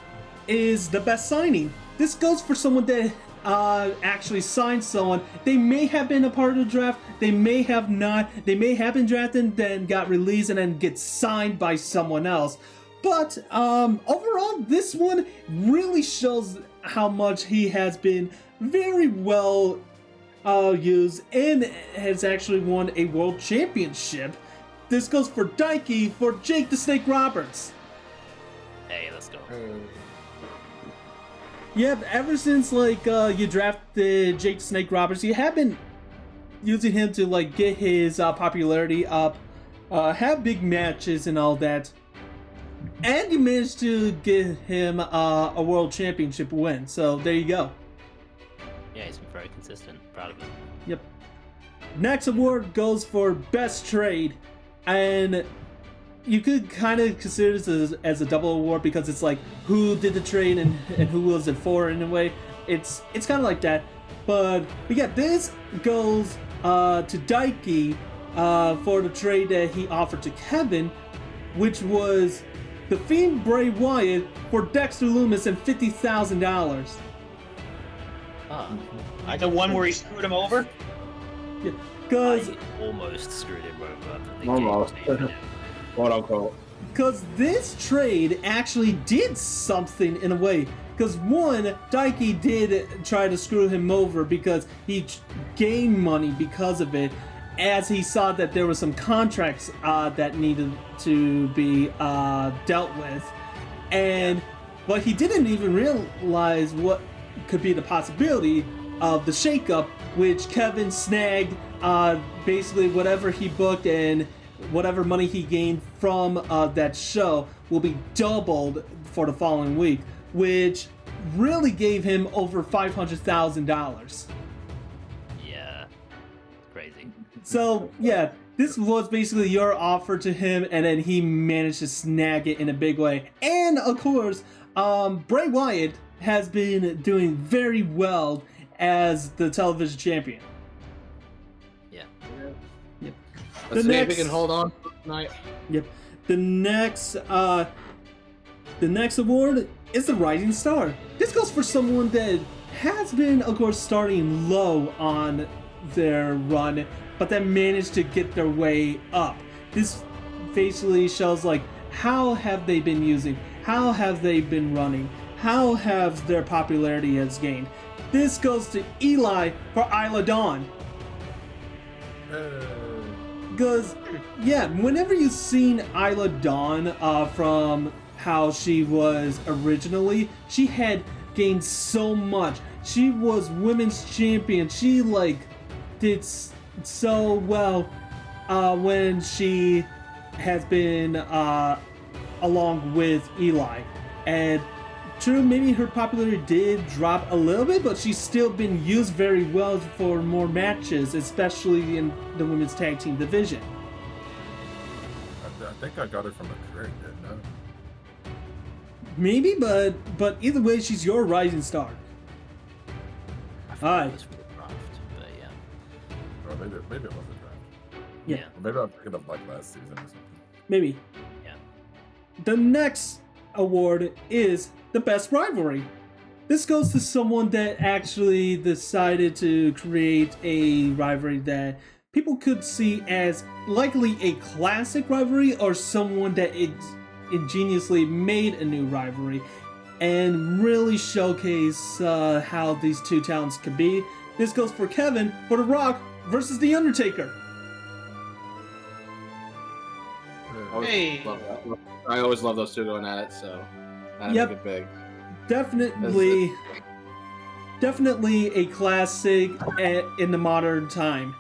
is the best signing. This goes for someone that actually signed someone. They may have been a part of the draft, they may have not, they may have been drafted, then got released, and then get signed by someone else. But overall, this one really shows how much he has been very well used and has actually won a world championship. This goes for Daiki for Jake the Snake Roberts. Hey, let's go. Yeah, ever since you drafted Jake the Snake Roberts, you have been using him to get his popularity up, have big matches and all that. And you managed to get him a world championship win, so there you go. Yeah, he's been very consistent. Proud of him. Yep. Next award goes for best trade, and you could kind of consider this as a double award because it's like who did the trade and who was it for in a way. It's kind of like that, but yeah, this goes to Daiki for the trade that he offered to Kevin, which was the Fiend Bray Wyatt for Dexter Lumis and $50,000. The one where he screwed him over? Yeah, because I almost screwed him over. But the Almost. game saved him. Quote unquote. Because this trade actually did something in a way. Because one, Daiki did try to screw him over because he gained money because of it, as he saw that there were some contracts that needed to be dealt with. But he didn't even realize what could be the possibility of the shakeup, which Kevin snagged basically whatever he booked and whatever money he gained from that show will be doubled for the following week, which really gave him over $500,000. Yeah, crazy. So yeah, this was basically your offer to him, and then he managed to snag it in a big way. And of course, Bray Wyatt has been doing very well as the television champion. Yeah. Yep. Let's see if we can hold on tonight. Yep. The next award is the Rising Star. This goes for someone that has been, of course, starting low on their run, but then managed to get their way up. This basically shows how have they been using, how have they been running, how have their popularity has gained. This goes to Eli for Isla Dawn. Because, yeah, whenever you've seen Isla Dawn from how she was originally, she had gained so much. She was women's champion. She, did so well when she has been along with Eli. And true, maybe her popularity did drop a little bit, but she's still been used very well for more matches, especially in the women's tag team division. I think I got it from a trade, didn't I? Maybe, but either way, she's your rising star. I thought Alright. it was for the draft, but yeah. Or maybe it was a draft. Yeah. Yeah. Or maybe I'm thinking of like last season or something. Maybe. Yeah. The next award is the best rivalry. This goes to someone that actually decided to create a rivalry that people could see as likely a classic rivalry or someone that ingeniously made a new rivalry and really showcase how these two talents could be. This goes for Kevin for The Rock versus The Undertaker. Hey. I always love those two going at it, so I Yep. make it big. Definitely a classic in the modern time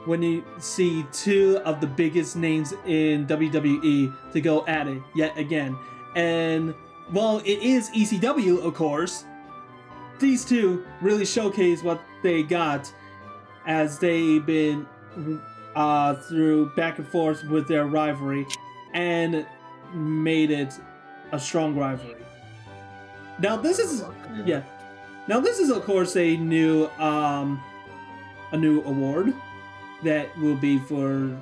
when you see two of the biggest names in WWE to go at it yet again. And while it is ECW, of course, these two really showcase what they got as they've been through back and forth with their rivalry and made it a strong rivalry. Now this is Now this is of course a new award that will be for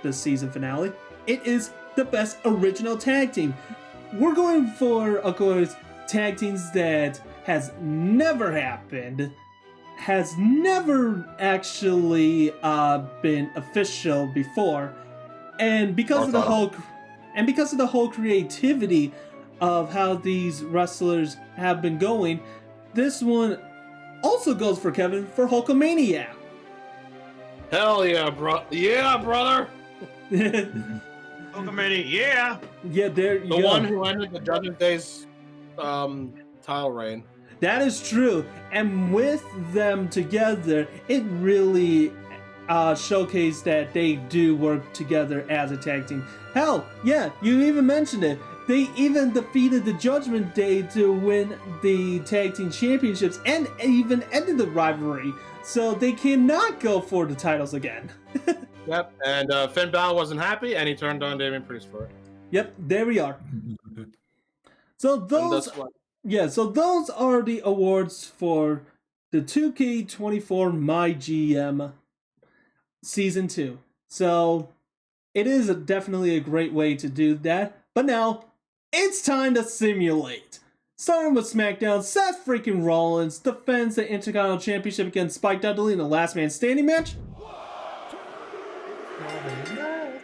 the season finale. It is the best original tag team. We're going for, of course, tag teams that has never happened, has never actually been official before, and because of the whole creativity of how these wrestlers have been going, this one also goes for Kevin for Hulkamania. Hell yeah, bro! Yeah, brother. Hulkamania, yeah. Yeah, there you The go. one who ended the Judgment Day's title reign. That is true, and with them together, it really showcased that they do work together as a tag team. Hell, yeah, you even mentioned it. They even defeated the Judgment Day to win the tag team championships and even ended the rivalry. So they cannot go for the titles again. Yep, and Finn Balor wasn't happy, and he turned on Damian Priest for it. Yep, there we are. So those are the awards for the 2K24 MyGM Season 2. So it is definitely a great way to do that. But now, it's time to simulate. Starting with SmackDown, Seth freaking Rollins defends the Intercontinental Championship against Spike Dudley in the Last Man Standing match.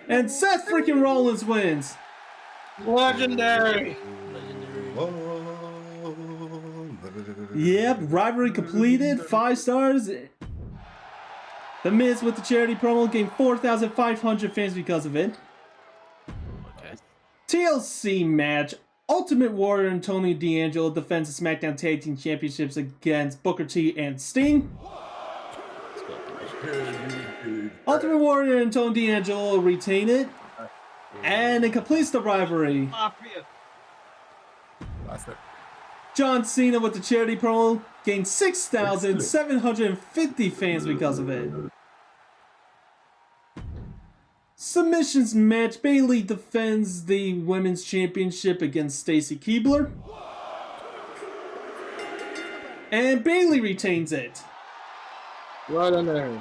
And Seth freaking Rollins wins. Legendary. Yep, rivalry completed. 5 stars. The Miz with the charity promo gained 4,500 fans because of it. Okay. TLC match. Ultimate Warrior and Tony D'Angelo defends the SmackDown Tag Team Championships against Booker T and Sting. Ultimate Warrior and Tony D'Angelo retain it. And it completes the rivalry. John Cena with the charity promo gained 6,750 fans because of it. Submissions match. Bayley defends the Women's Championship against Stacy Keibler. And Bayley retains it. Legendary.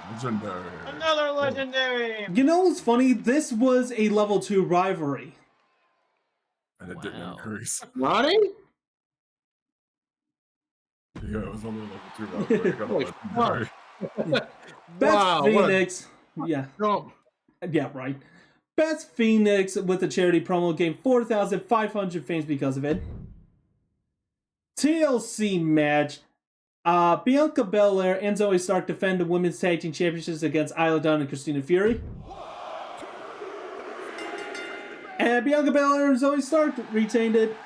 Another legendary. You know what's funny? This was a level 2 rivalry. And it didn't Wow. increase. Ronnie? Yeah, it was only level 2 rivalry. Got a Holy legendary. Beth Wow, what a- Phoenix. Yeah. No. Yeah, right. Beth Phoenix with the charity promo gained 4,500 fans because of it. TLC match. Bianca Belair and Zoe Stark defend the Women's Tag Team Championships against Isla Dawn and Christina Fury. And Bianca Belair and Zoe Stark retained it.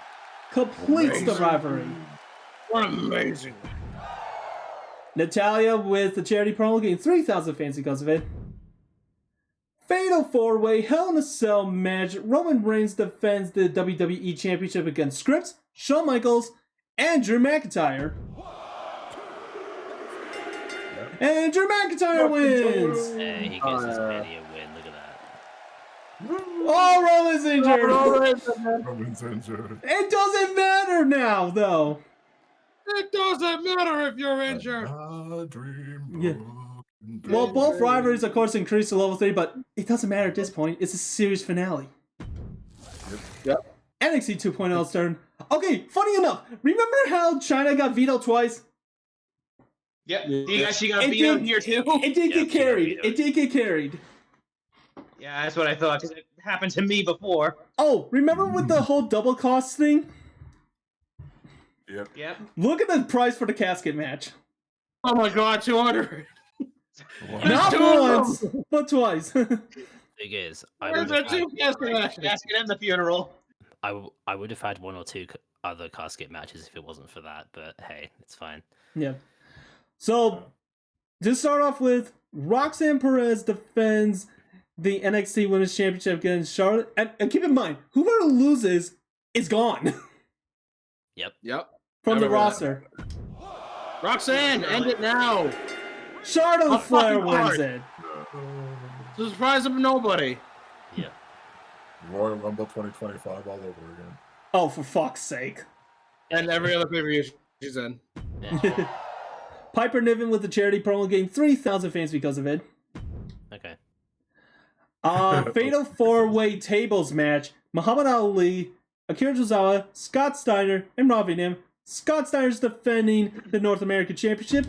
Completes the rivalry. What amazing. Natalia with the charity promo gained 3,000 fans because of it. Fatal 4-Way Hell in a Cell match. Roman Reigns defends the WWE Championship against Scripps, Shawn Michaels, and Drew McIntyre. And Drew McIntyre wins! Hey, he gets his Mania win. Look at that. Oh, Roman's injured! Roman's injured. It doesn't matter now, though. It doesn't matter if you're injured. A dream Yeah. book. Well, both rivalries, of course, increase to level 3, but it doesn't matter at this point. It's a series finale. Yep. NXT 2.0's turn. Okay, funny enough, remember how China got vetoed twice? Yep. Yeah. You actually got It beat on did- here too. It did Yeah, get she got carried. vetoed. It did get carried. Yeah, that's what I thought, because it happened to me before. Oh, remember with the whole double cost thing? Yep. Yep. Look at the price for the casket match. Oh my god, 200. Wow. Not two of once, but twice. Thing is, I Where's would the have two casket matches? Casket and the funeral. I would have had one or two other casket matches if it wasn't for that. But hey, it's fine. Yeah. So, to start off with, Roxanne Perez defends the NXT Women's Championship against Charlotte. And keep in mind, whoever loses is gone Yep. Yep. from the Remember that. roster. Roxanne, end it now. Charlotte A Flair fucking wins card. it. It's the surprise of nobody. Yep. Royal Rumble 2025 all over again. Oh, for fuck's sake. And every other pay-per-view she's in. Yeah. Piper Niven with the charity promo gained 3,000 fans because of it. Okay. Fatal 4-way tables match. Muhammad Ali, Akira Tozawa, Scott Steiner, and Rob Van Dam. Scott Steiner's defending the North American Championship.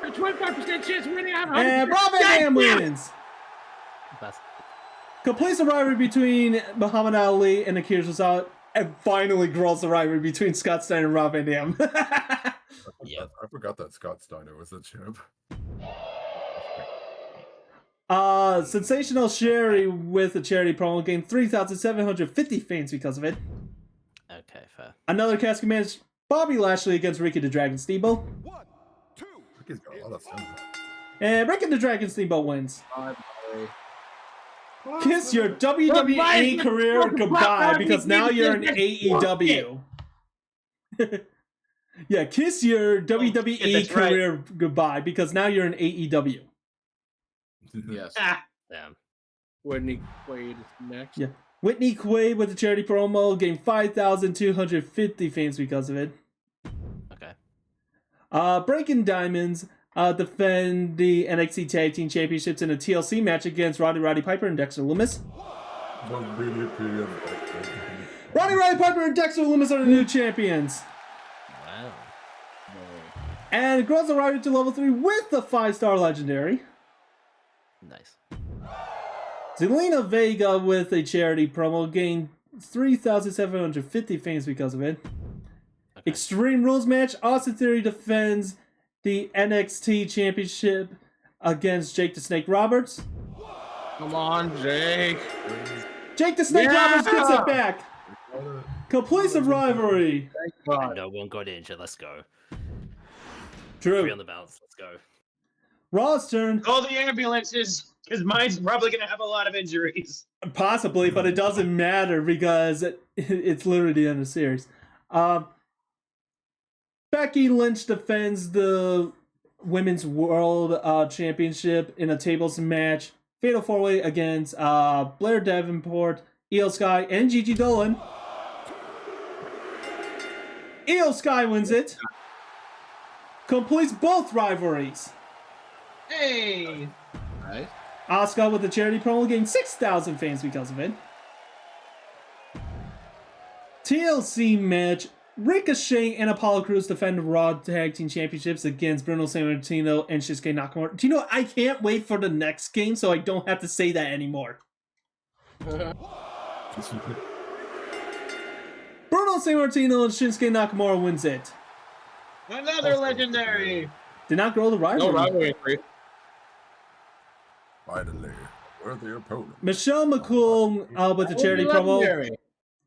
A 25% chance of winning. And Rob Van Dam wins. That's, Completes the rivalry between Muhammad Ali and Akira Tozawa. And finally grows the rivalry between Scott Steiner and Rob Van Dam. Yep. I forgot that Scott Steiner was the champ. Sensational Sherry with a charity promo gained 3,750 fans because of it. okay, fair. Another casket match. Bobby Lashley against Ricky the Dragon Steamboat. Ricky's got a lot of stuff. And Ricky the Dragon Steamboat wins. Bye. Kiss your WWE career goodbye because now you're in AEW. Yeah, kiss your WWE that's right. career goodbye because now you're in AEW. Yes. Ah, Damn. Whitney Quaid is next. Yeah. Whitney Quaid with the charity promo gained 5,250 fans because of it. Okay. Breaking Diamonds defend the NXT Tag Team Championships in a TLC match against Roddy Piper and Dexter Lumis. Roddy Piper and Dexter Lumis are the new champions. Wow. And it grows the rivalry to level 3 with the 5-star legendary. Nice. Zelina Vega with a charity promo gained 3,750 fans because of it. Okay. Extreme Rules match. Austin Theory defends the NXT Championship against Jake the Snake Roberts. Come on, Jake. Jake the Snake Yeah! Roberts gets it back. Completes the rivalry. Thank God. No one got injured. Let's go. True. 3 on the bounce. Let's go. Raw's turn. call the ambulances, because mine's probably going to have a lot of injuries. Possibly, but it doesn't matter because it's literally the end of the series. Becky Lynch defends the Women's World Championship in a tables match. Fatal 4-way against Blair Davenport, Io Sky, and Gigi Dolan. Io Sky wins it. Completes both rivalries. Hey! Right. Asuka with the charity promo gained 6,000 fans because of it. TLC match. Ricochet and Apollo Crews defend the Raw Tag Team Championships against Bruno Sammartino and Shinsuke Nakamura. Do you know what? I can't wait for the next game so I don't have to say that anymore. Bruno Sammartino and Shinsuke Nakamura wins it. Another legendary! Did not grow the rivalry. No rivalry. Free. Finally, worthy opponent. Michelle McCool with the charity promo. Legendary.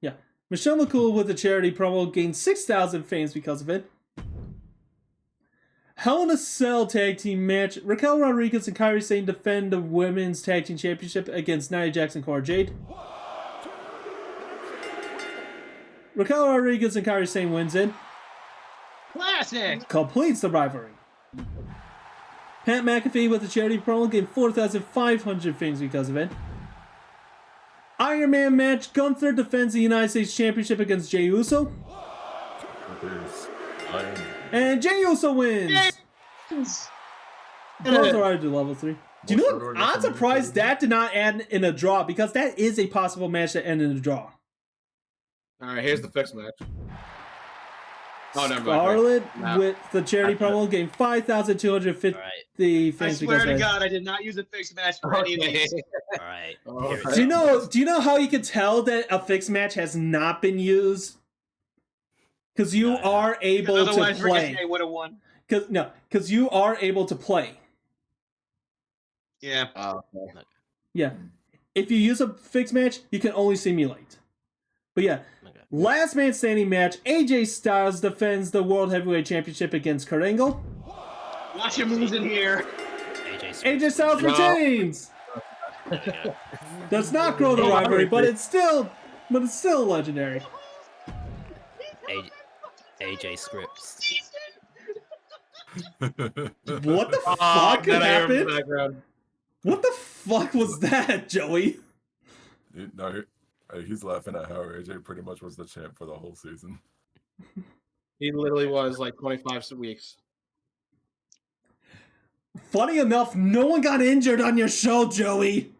Yeah. Michelle McCool with the charity promo gained 6,000 fans because of it. Hell in a Cell tag team match. Raquel Rodriguez and Kairi Sane defend the Women's Tag Team Championship against Nia Jax and Cora Jade. Raquel Rodriguez and Kairi Sane wins it. Classic! Completes the rivalry. Pat McAfee with the charity promo gained 4,500 fans because of it. Iron Man match. Gunther defends the United States Championship against Jey Uso. And Jey Uso wins. Close the rivalry to level 3. Do you know what? I'm surprised that did not end in a draw because that is a possible match that ended in a draw. All right, here's the fixed match. Oh, never mind. Scarlett No. with the charity promo getting 5,250 All right. I fans swear because to of it. God, I did not use a fixed match for any of these. All right. Oh, Here it okay. Do you know how you can tell that a fixed match has not been used? Because you No, no. are able to Otherwise, play. Ricochet would have won. Because you are able to play. Yeah. Oh, okay. Yeah. If you use a fixed match, you can only simulate. But yeah, Okay. last man standing match, AJ Styles defends the World Heavyweight Championship against Kurt Angle. Watch him moves in here. AJ Styles No. retains. There we go. Does not grow the rivalry, but it's still legendary. AJ Scripts. What the Oh, fuck that I hear in the happened? background. What the fuck was that, Joey? No, he's laughing at how AJ pretty much was the champ for the whole season. He literally was like 25 weeks. Funny enough, no one got injured on your show, Joey.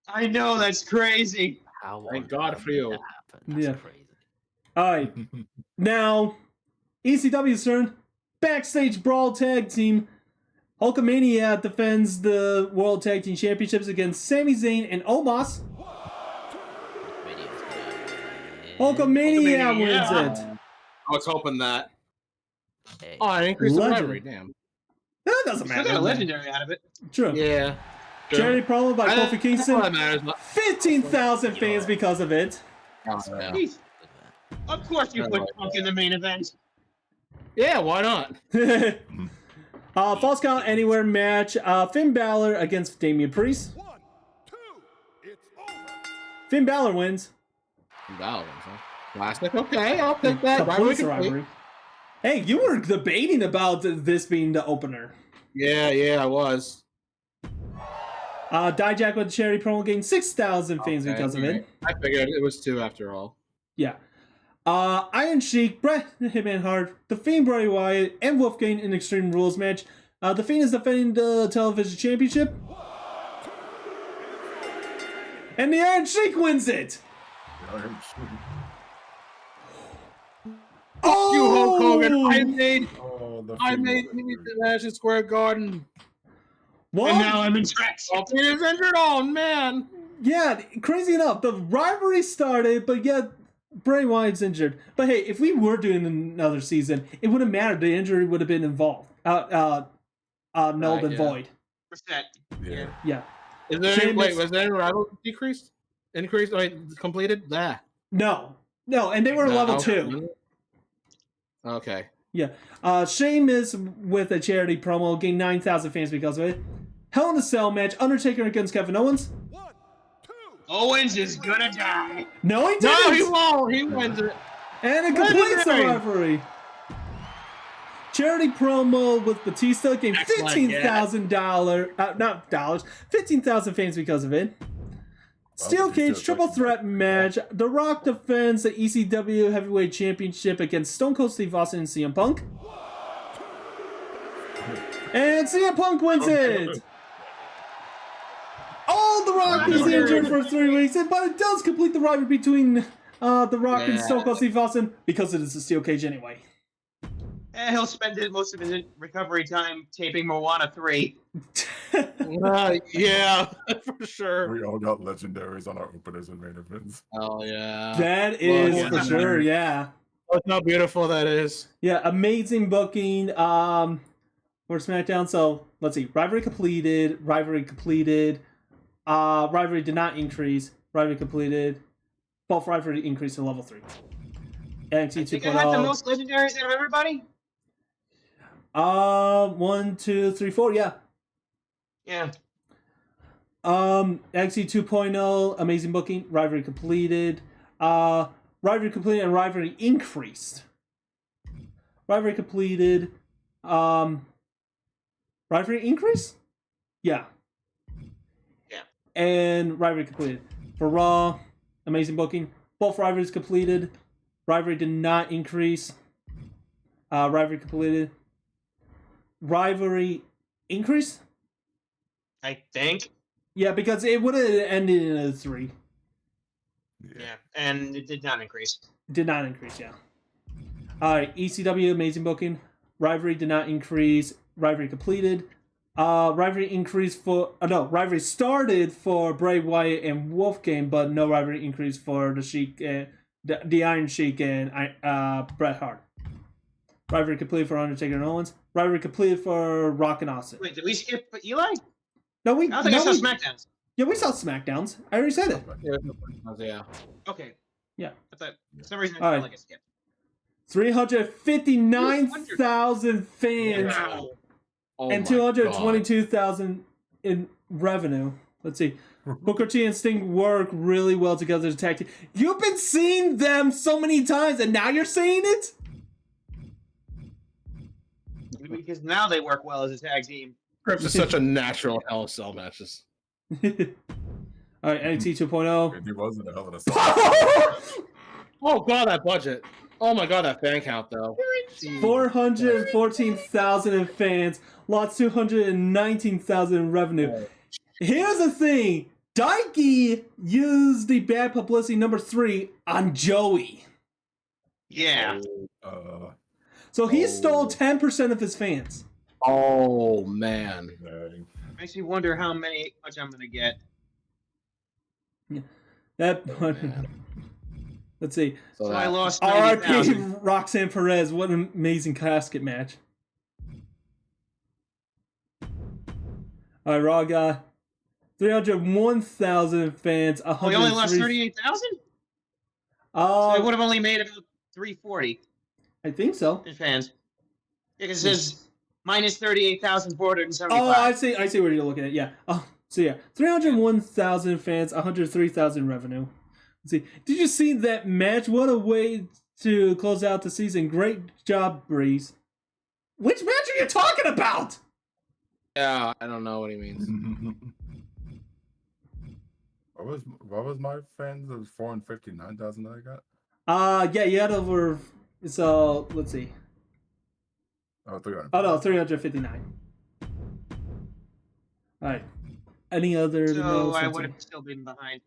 I know, that's crazy. How Thank on God earth for did you. that happen? That's Yeah. crazy. Alright, now, ECW's turn. Backstage Brawl Tag Team. Hulkamania defends the World Tag Team Championships against Sami Zayn and Omos. Video's good. Hulkamania Hulkamania. wins it. I was hoping that. Hey. Oh, I increased the Legend. rivalry. Damn. That doesn't Still got a matter. legendary out of it. True. Yeah. Charity promo by Kofi All that Kingston. matters. 15,000 fans because of it. Oh, yeah. Jeez. Of course you put Punk in the main event. Yeah, why not? False Count Anywhere match. Finn Balor against Damian Priest. Finn Balor wins. Valens, huh? Classic. Okay, I'll take that. Completes the Rivalry complete. rivalry. Hey, you were debating about this being the opener. Yeah, I was. Dijak with the charity promo getting 6,000 fans Okay, because of it. I figured it was 2 after all. Yeah. Iron Sheik, Bret Hitman Hart, The Fiend Bray Wyatt, and Wolfgang in Extreme Rules match. The Fiend is defending the television championship. And the Iron Sheik wins it! Oh! You Hulk Hogan! I Fiend made was me injured. the Madison Square Garden. What? And now I'm in tracks. Oh, he is injured. Oh man. Yeah, crazy enough, the rivalry started, but yet Bray Wyatt's injured. But hey, if we were doing another season, it wouldn't matter. The injury would have been involved. Nulled and yeah. void. Percent. Yeah. Yeah. Is there any, Sheamus- wait? Was there any rival decreased? Increased? Wait, completed? That. No, and they were level 2. Okay. Sheamus with a charity promo gained 9,000 fans because of it. Hell in a Cell match, Undertaker against Kevin Owens. Owens is gonna die. No, he No, didn't! he won't. He wins it. And it completes the Legendary! rivalry. Charity promo with Batista gained Excellent, $15,000, not dollars, 15,000 fans because of it. Steel Batista's Cage triple like- threat match. The Rock defends the ECW Heavyweight Championship against Stone Cold Steve Austin and CM Punk. And CM Punk wins it! Oh, The Rock is injured for 3 weeks, but it does complete the rivalry between The Rock and Yeah. Stone Cold Steve Austin because it is a steel cage anyway. And he'll spend most of his recovery time taping Moana 3. Yeah, for sure. We all got legendaries on our openers and main events. Oh yeah. That is yeah. for sure, yeah. Look how beautiful that is. Yeah, amazing booking for SmackDown. So, let's see. Rivalry completed. Rivalry did not increase. Rivalry completed. Both rivalry increased to level 3. NXT I think I had the 2.0. most legendaries out of everybody. 1, 2, 3, 4, yeah. Yeah. NXT 2.0, amazing booking. Rivalry completed. Rivalry completed and rivalry increased. Rivalry completed. Rivalry increase? Yeah. Yeah. And rivalry completed. For Raw, amazing booking. Both rivalries completed. Rivalry did not increase. Rivalry completed. Rivalry increase? I think. Yeah, because it would have ended in a 3. Yeah, and it did not increase. Did not increase, yeah. Alright, ECW, amazing booking. Rivalry did not increase. Rivalry completed. Rivalry increased for... rivalry started for Bray Wyatt and Wolfgang, but no rivalry increased for the Sheik and... The Iron Sheik and Bret Hart. Rivalry completed for Undertaker and Owens. Rivalry completed for Rock and Austin. Wait, did we skip Eli? No, we... I don't think I saw SmackDowns. Yeah, we saw SmackDowns. I already said it. Yeah. Okay. Yeah. I thought, for some reason, I All felt right. like I skipped. 359,000 fans Wow. Oh and my 222,000 in revenue. Let's see. Booker T and Sting work really well together as a tag team. You've been seeing them so many times, and now you're saying it? Because now they work well as a tag team. Scripts is such a natural Hell in a Cell matches. All right, NXT 2.0. And he wasn't a hell of a Cell. Oh god, that budget. Oh my god, that fan count though. 414,000 in fans, lost 219,000 in revenue. Here's the thing. Daiki used the bad publicity number 3 on Joey. Yeah. So he stole 10% of his fans. Oh man. Dang. Makes me wonder how much I'm gonna get. That Man. Let's see. So I lost R.I.P. 90,000. Roxanne Perez. What an amazing casket match. All right, Raw got 301,000 fans. Oh, we only lost 38,000? So I would have only made about 340 I think so. in fans. Because it says minus 38,475. Oh, I see what you're looking at. Yeah. Oh, so yeah, 301,000 fans, 103,000 revenue. Let's see. Did you see that match? What a way to close out the season. Great job, Breeze. Which match are you talking about? Yeah, I don't know what he means. What was my fans? It was 459,000 that I got. Yeah, you had over. So let's see. Oh, 300. Oh no, 359. All right. Any other? So I would have still been behind.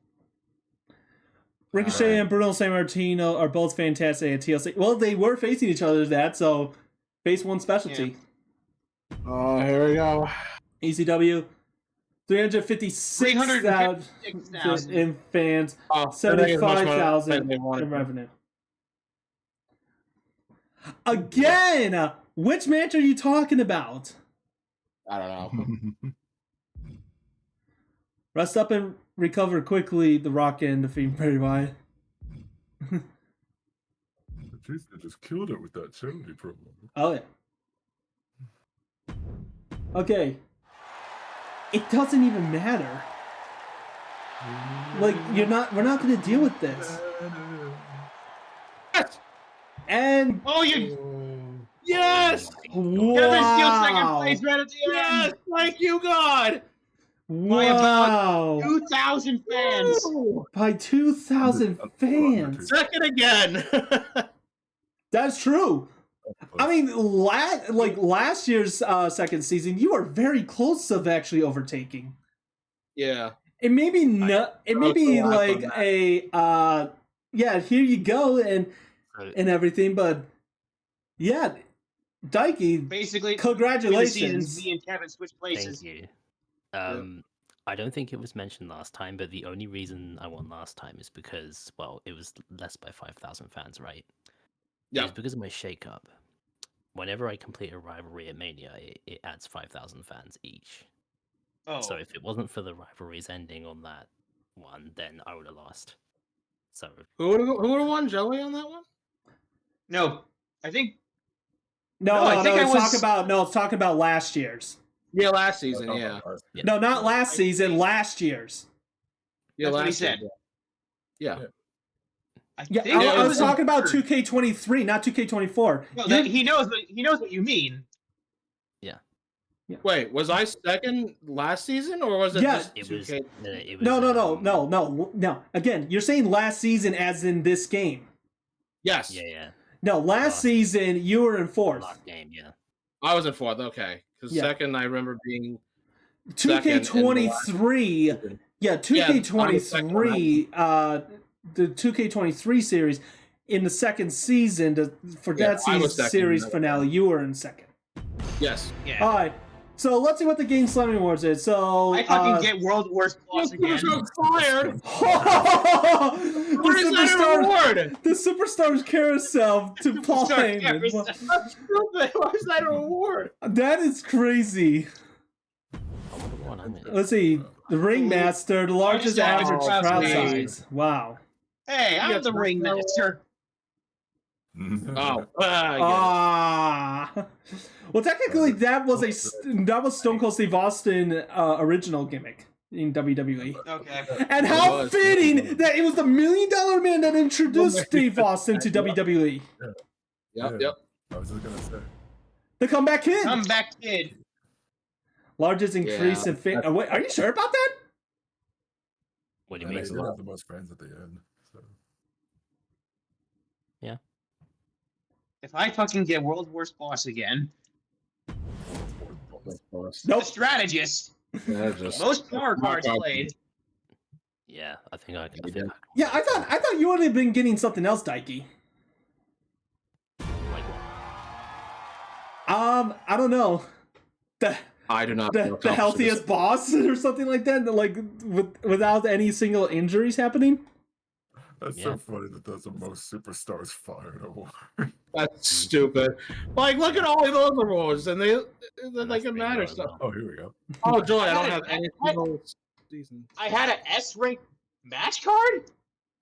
Ricochet and Bruno Sammartino are both fantastic at TLC. Well, they were facing each other that, so face one specialty. Oh, here we go. ECW, 356,000 in fans, Oh, 75,000 in revenue. Again, which match are you talking about? I don't know. Rest up and recover quickly. The Rock and defeat Bray Wyatt. Jeez, they just killed it with that charity program. Oh yeah. Okay. It doesn't even matter. Like we're not gonna deal with this. And Oh, you Yes! Kevin steals second wow, place right at the Yes! end. Thank you, God! By wow, 2,000 fans. by 2,000 fans. Second again! That's true. I mean, last year's second season, you were very close of actually overtaking. Yeah. It may be not. It may be also laugh like on a yeah. Here you go and everything, but yeah, Daiki, Basically, congratulations. between the seasons, me and Kevin switched places. Thank you. I don't think it was mentioned last time, but the only reason I won last time is because, well, it was less by 5,000 fans, right? Yeah. It was because of my shake-up. Whenever I complete a rivalry at Mania, it adds 5,000 fans each. Oh, So if it wasn't for the rivalries ending on that one, then I would have lost. So Who would have won? Joey on that one? no, I think No, No, I no, think no. I It's was- talking about it's talking about last year's. Yeah, last season, yeah. Yeah. No, not last I season. think- Last year's. Yeah, That's what he last said. season. Yeah. I Yeah, think I it was talking about third. 2K23, not 2K24. No, You- he knows what you mean. Wait, was I second last season or was it Yeah. just it was. 2K? It was No. Again, you're saying last season as in this game. Yes. Yeah. No, last Lost. season you were in fourth. Lock game, yeah. I was in fourth, okay. Because Yeah. second I remember being 2K23. Yeah, 2K23. The 2K23 series in the second season. For Yeah, that I was second, series no. finale, you were in second. Yes. Yeah. All right. So let's see what the Game Slamming Awards is. So I fucking get world worst boss again. Fired. the What is that an award? the Superstars Carousel to Paul Superstar Heyman. Carousel. That's stupid. Why is that an award? That is crazy. I wonder what I'm in. Let's see. The Ringmaster, the largest Largest average crowd crowd size. size. Wow. Hey, I'm Yeah, the ringmaster. Oh. Ah. Well, technically, that was Stone Cold Steve Austin original gimmick in WWE. Okay. And It how was. fitting that it was the $1 Million Man that introduced Steve Austin to WWE. Yep. I was just gonna say. The Comeback Kid. Come back, kid. Largest increase in fit. Wait, are you sure about that? What do I you think mean? they have the most fans at the end. So. If I fucking get world worst boss again, Nope. the strategist, Yeah, just most power cards played. Yeah, I think I can. You did. Yeah, I thought you would have been getting something else, Daiki. Like, I don't know. I do not feel The healthiest boss or something like that, like without any single injuries happening. That's Yeah. so funny that that's the most superstars fired award. That's stupid. Like, look at all of those awards, and they must can be matter really stuff. well. Oh, here we go. Oh, joy! I don't have any single season. I had an S rank match card?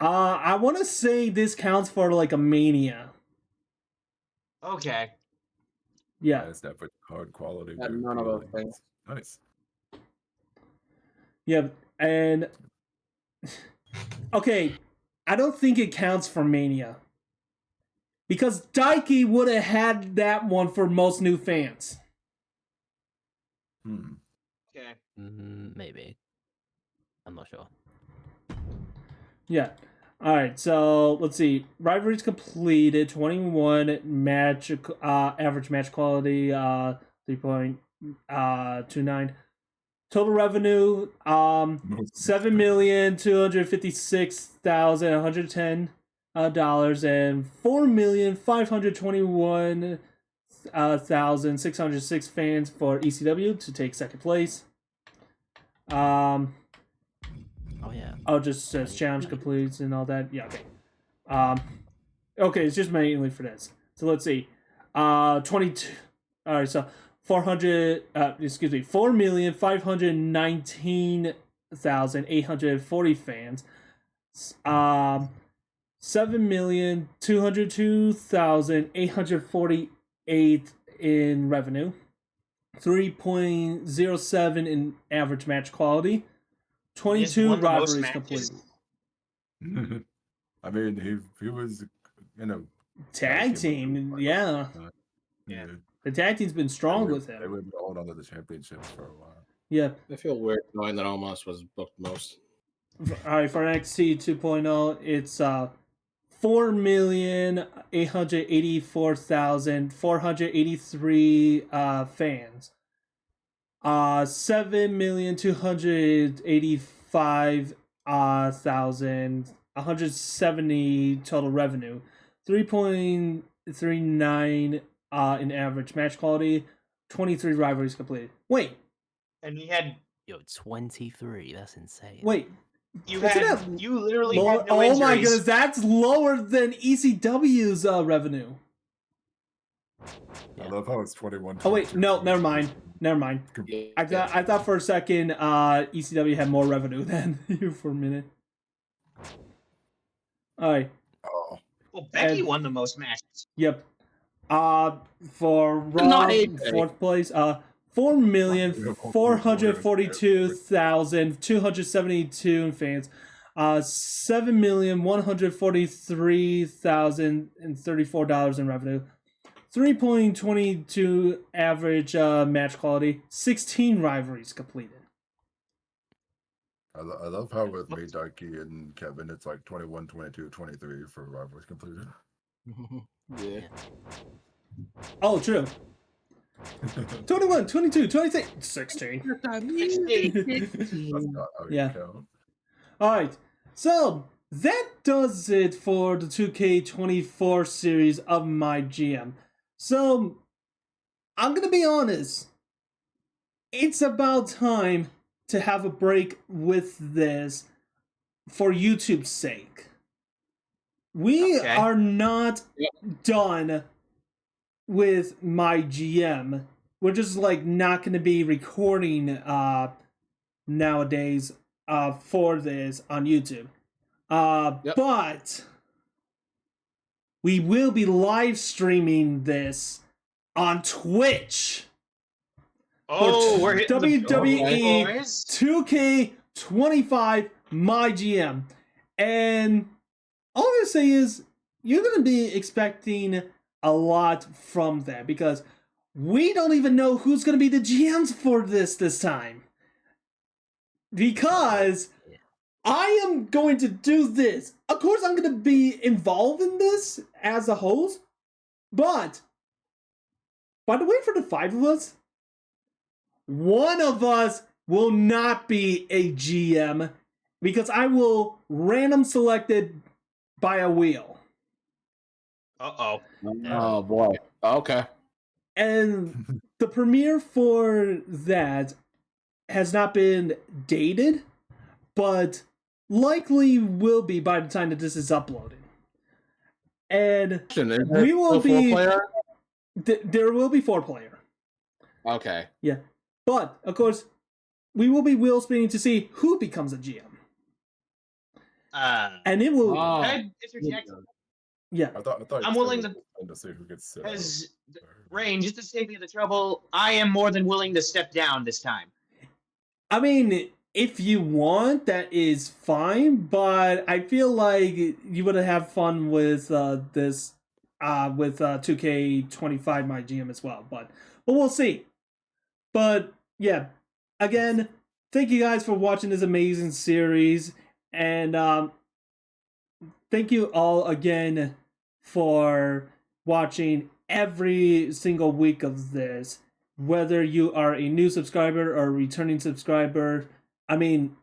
I want to say this counts for like a Mania. Okay. Yeah, That's definitely hard quality. Had dude. none of those things. Nice. yeah, and okay, I don't think it counts for Mania because Daiki would have had that one for most new fans. Okay. Maybe. I'm not sure. Yeah. All right. So let's see. Rivalries completed. 21 match average match quality. 3.29. Total revenue. $7,256,110 dollars and 4,521,606 fans for ECW to take second place. Oh yeah. Oh, just says challenge completes and all that. Yeah, okay. Okay, it's just mainly for this. So let's see. 22. All right, so 4,519,840 fans. 7,202,848 in revenue. 3.07 in average match quality. 22 won the most rivalries matches? completed. I mean, he was, Tag team, yeah. Yeah. The tag team's been strong with They him. would hold on to the championships for a while. Yeah. I feel weird knowing that Omos was booked most. All right, for NXT 2.0, it's 4,884,483 fans. 7,285,170 total revenue. 3.39 in average match quality. 23 rivalries completed. Wait, And you had Yo, 23. That's insane. wait. you Isn't had that you literally Lower, had no oh injuries. my goodness, that's lower than ECW's revenue. I love how it's 21. Oh wait, no, never mind. I thought for a second ECW had more revenue than you for a minute. All right. Oh, Well, Becky and- won the most matches. Yep. For Raw, Not AJ. fourth place, 4,442,272 fans. 7,143,034 dollars in revenue. 3.22 average match quality. 16 rivalries completed. I love how with me, Daiki, and Kevin, it's like 21, 22, 23 for rivalries completed. Yeah. Oh, true. 21, 22, 23, 16. That's not how you Yeah. count. Alright, so that does it for the 2K24 series of MyGM. So, I'm gonna be honest, it's about time to have a break with this for YouTube's sake. We Okay. are not done with MyGM. We're just like not gonna be recording nowadays for this on YouTube. But we will be live streaming this on Twitch. Oh, we're hitting WWE the boys. 2K25 MyGM. And all I'm going to say is you're going to be expecting a lot from that because we don't even know who's going to be the GMs for this time. Because I am going to do this. Of course, I'm going to be involved in this as a host. But by the way, for the 5 of us, one of us will not be a GM because I will random select it by a wheel. Uh-oh. Oh boy. Okay. And the premiere for that has not been dated, but likely will be by the time that this is uploaded. And we will be... there will be 4-player. Okay. Yeah. But, of course, we will be wheel spinning to see who becomes a GM. And it will... Oh. Can I interject? Yeah. I thought I'm you willing said to- to see who gets Because, Rain, just to save me the trouble, I am more than willing to step down this time. I mean, if you want, that is fine, but I feel like you would have fun with this, with 2K25 MyGM as well, but we'll see. But, yeah, again, thank you guys for watching this amazing series, and thank you all again for watching every single week of this. Whether you are a new subscriber or a returning subscriber, I mean,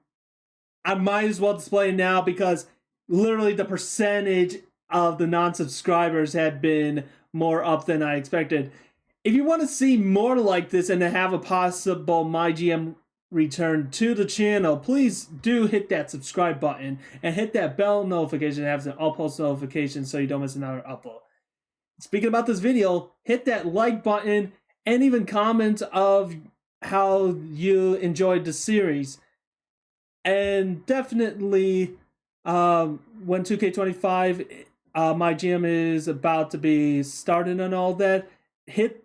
I might as well display it now because literally the percentage of the non-subscribers have been more up than I expected. If you want to see more like this and to have a possible MyGM return to the channel, please do hit that subscribe button and hit that bell notification to have an all post notifications so you don't miss another upload. Speaking about this video, hit that like button and even comment of how you enjoyed the series. And definitely, when 2K25 MyGM is about to be starting and all that, hit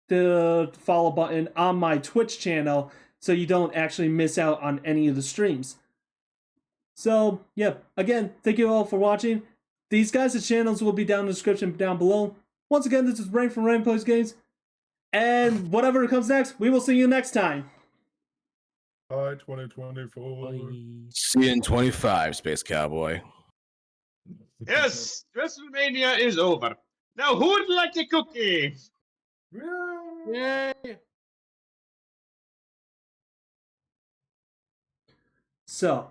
the follow button on my Twitch channel so you don't actually miss out on any of the streams. So, yeah, again, thank you all for watching. These guys' channels will be down in the description down below. Once again, this is Rain from Rain Plays Games. And whatever comes next, we will see you next time. Bye, 2024. See you in 25, Space Cowboy. Yes, WrestleMania is over. Now, who would like a cookie? Yeah. Yay! So,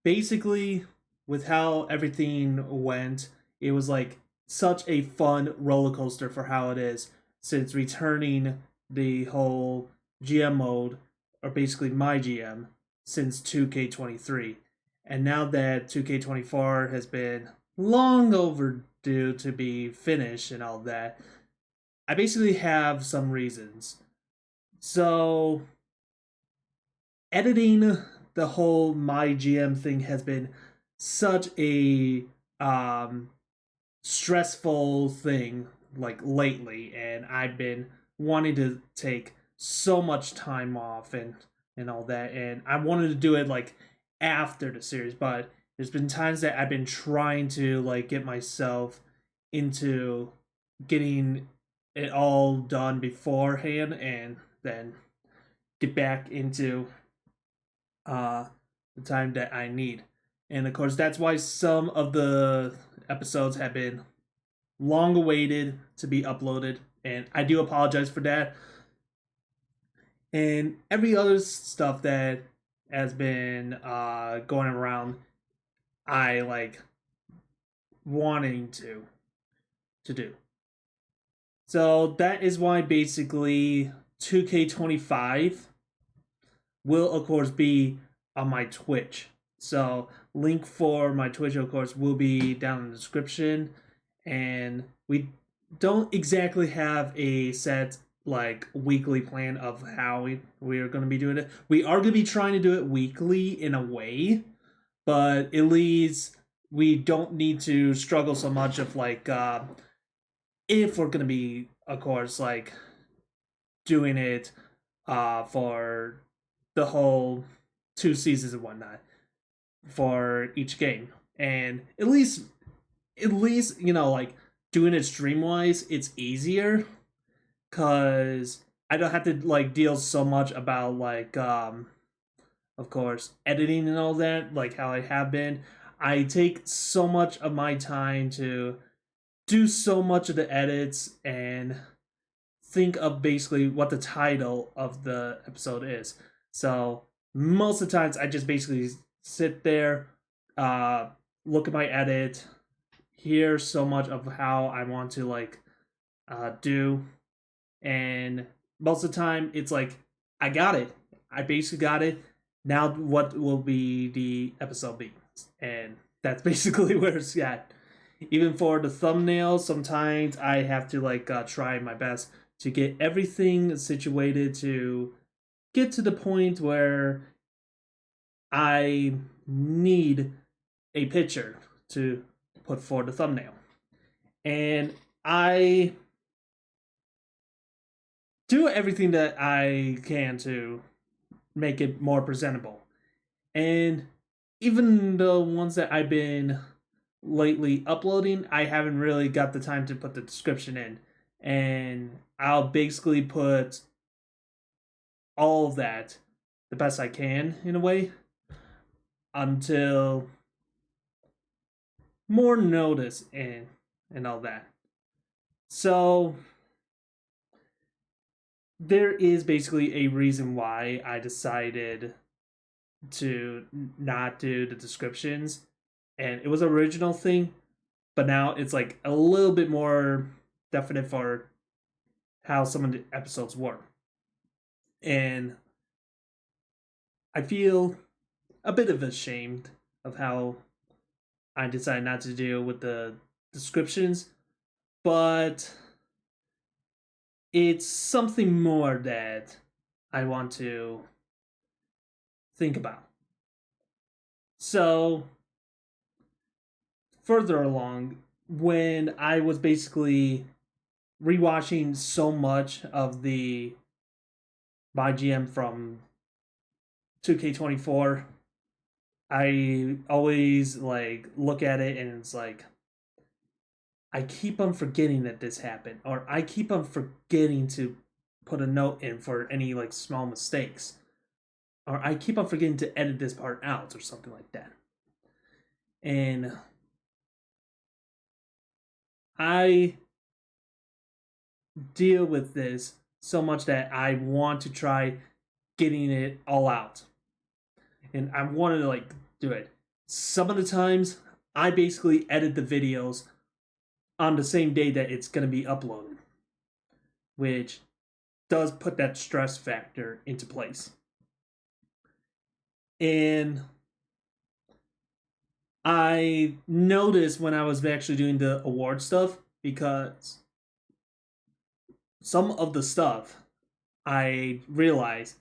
basically, with how everything went, it was like such a fun roller coaster for how it is, since returning the whole GM mode, or basically MyGM, since 2K23. And now that 2K24 has been long overdue to be finished and all that, I basically have some reasons. So, editing the whole MyGM thing has been such a stressful thing like lately, and I've been wanting to take so much time off and all that, and I wanted to do it like after the series, but there's been times that I've been trying to like get myself into getting it all done beforehand and then get back into the time that I need. And of course, that's why some of the episodes have been long awaited to be uploaded. and I do apologize for that. And every other stuff that has been going around, I like wanting to do. So that is why basically 2K25 will of course be on my Twitch. So link for my Twitch of course will be down in the description, and we don't exactly have a set like weekly plan of how we are going to be doing it. We are going to be trying to do it weekly in a way, but at least we don't need to struggle so much of like if we're going to be of course like doing it for the whole 2 seasons and whatnot for each game. And at least you know, like doing it stream wise, it's easier because I don't have to like deal so much about like of course editing and all that like how I have been. I take so much of my time to do so much of the edits and think of basically what the title of the episode is. So most of the times I just basically sit there, look at my edit, hear so much of how I want to like do, and most of the time it's like I got it. I basically got it. Now what will be the episode be? And that's basically where it's at. Even for the thumbnail, sometimes I have to like try my best to get everything situated to get to the point where I need a picture to put for the thumbnail. And I do everything that I can to make it more presentable. And even the ones that I've been lately uploading, I haven't really got the time to put the description in. And I'll basically put all of that the best I can in a way until more notice and all that. So there is basically a reason why I decided to not do the descriptions, and it was an original thing, but now it's like a little bit more definite for how some of the episodes were. And I feel a bit of ashamed of how I decided not to deal with the descriptions, but it's something more that I want to think about. So, further along, when I was basically rewatching so much of the MyGM from 2K24, I always like look at it and it's like I keep on forgetting that this happened, or I keep on forgetting to put a note in for any like small mistakes, or I keep on forgetting to edit this part out or something like that. And I deal with this so much that I want to try getting it all out. And I wanted to like do it. Some of the times I basically edit the videos on the same day that it's going to be uploaded, which does put that stress factor into place. And I noticed when I was actually doing the award stuff, because some of the stuff I realized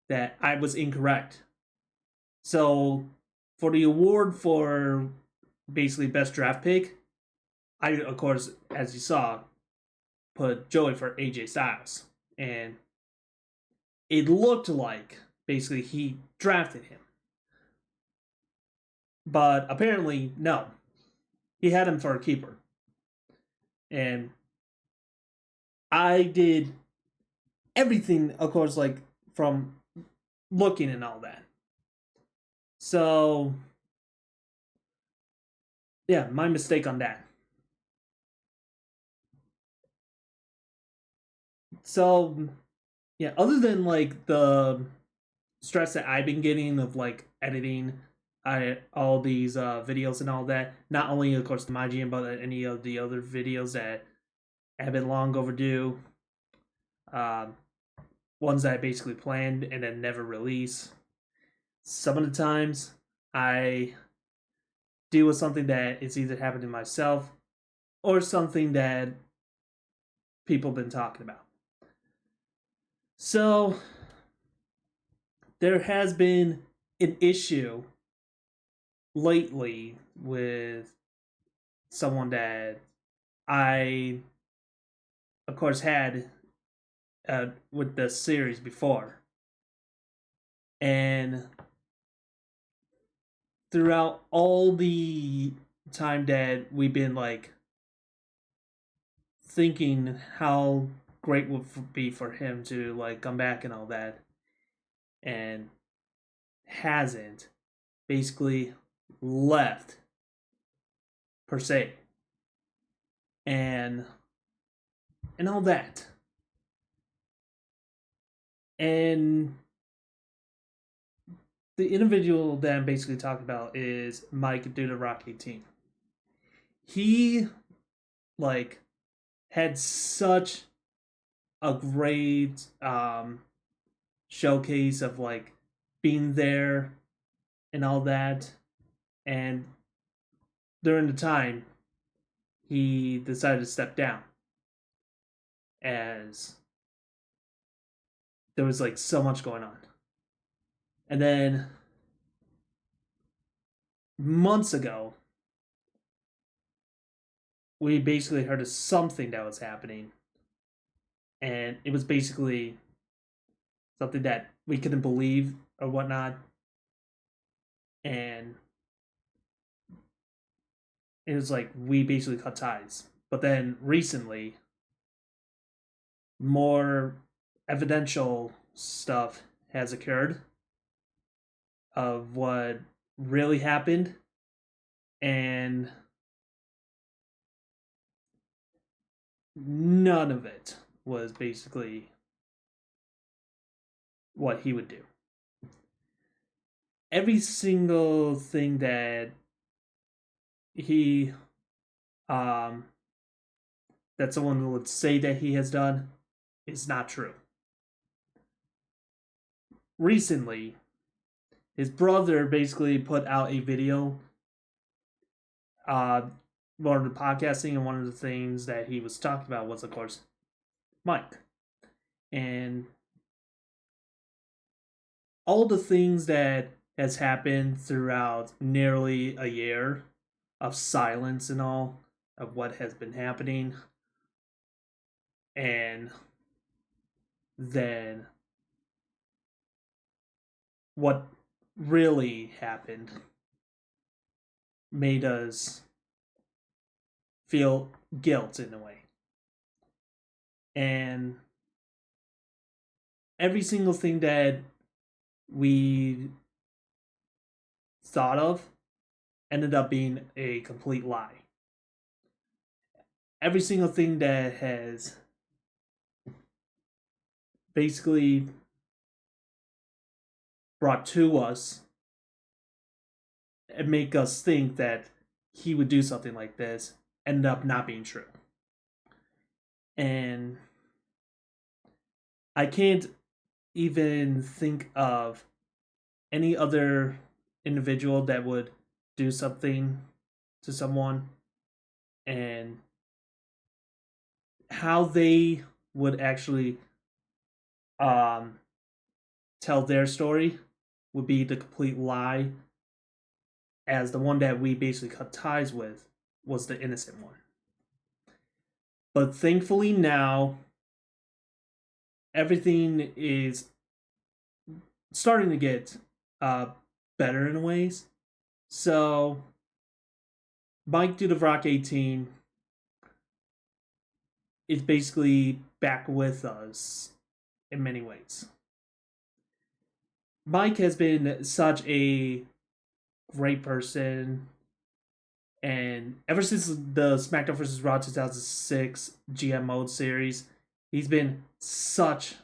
that I was incorrect. So for the award for basically best draft pick, I of course, as you saw, put Joey for AJ Styles, and it looked like basically he drafted him. But apparently, no. He had him for a keeper. And I did everything, of course, like from looking and all that. So, yeah, my mistake on that. So, yeah, other than like the stress that I've been getting of like editing all these videos and all that, not only of course the MyGM, but any of the other videos that have been long overdue, um, ones that I basically planned and then never release. Some of the times I deal with something that is either happening to myself or something that people have been talking about. So there has been an issue lately with someone that I, of course, had with the series before. And throughout all the time that we've been like thinking how great would be for him to like come back and all that, and hasn't, basically left per se, and all that, and the individual that I'm basically talking about is Mike Duda Rock 18. He like had such a great showcase of like being there and all that, and during the time he decided to step down as there was like so much going on. And then months ago we basically heard of something that was happening, and it was basically something that we couldn't believe or whatnot, and it was like we basically cut ties. But then recently more evidential stuff has occurred of what really happened, and none of it was basically what he would do. Every single thing that he that someone would say that he has done is not true. Recently, his brother basically put out a video one of the podcasting, and one of the things that he was talking about was, of course, Mike. And all the things that has happened throughout nearly a year of silence and all of what has been happening, and then what really happened made us feel guilt in a way. And every single thing that we thought of ended up being a complete lie. Every single thing that has basically brought to us and make us think that he would do something like this ended up not being true. And I can't even think of any other individual that would do something to someone and how they would actually tell their story would be the complete lie, as the one that we basically cut ties with was the innocent one. But thankfully now everything is starting to get better in ways. So Mike Duda Rock 18 is basically back with us in many ways. Mike has been such a great person, and ever since the SmackDown vs. Raw 2006 GM Mode series, He's been such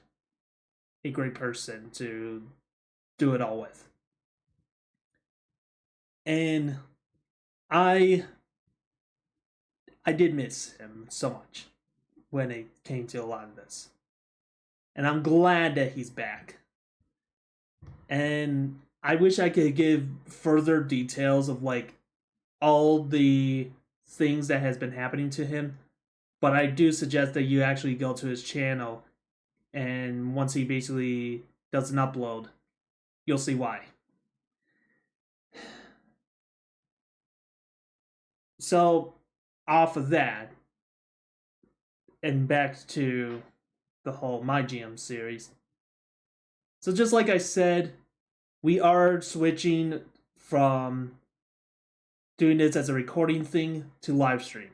a great person to do it all with. And I did miss him so much when it came to a lot of this. And I'm glad that he's back. And I wish I could give further details of like all the things that has been happening to him, but I do suggest that you actually go to his channel, and once he basically does an upload, you'll see why. So, off of that, and back to the whole MyGM series. So just like I said, we are switching from doing this as a recording thing to live stream.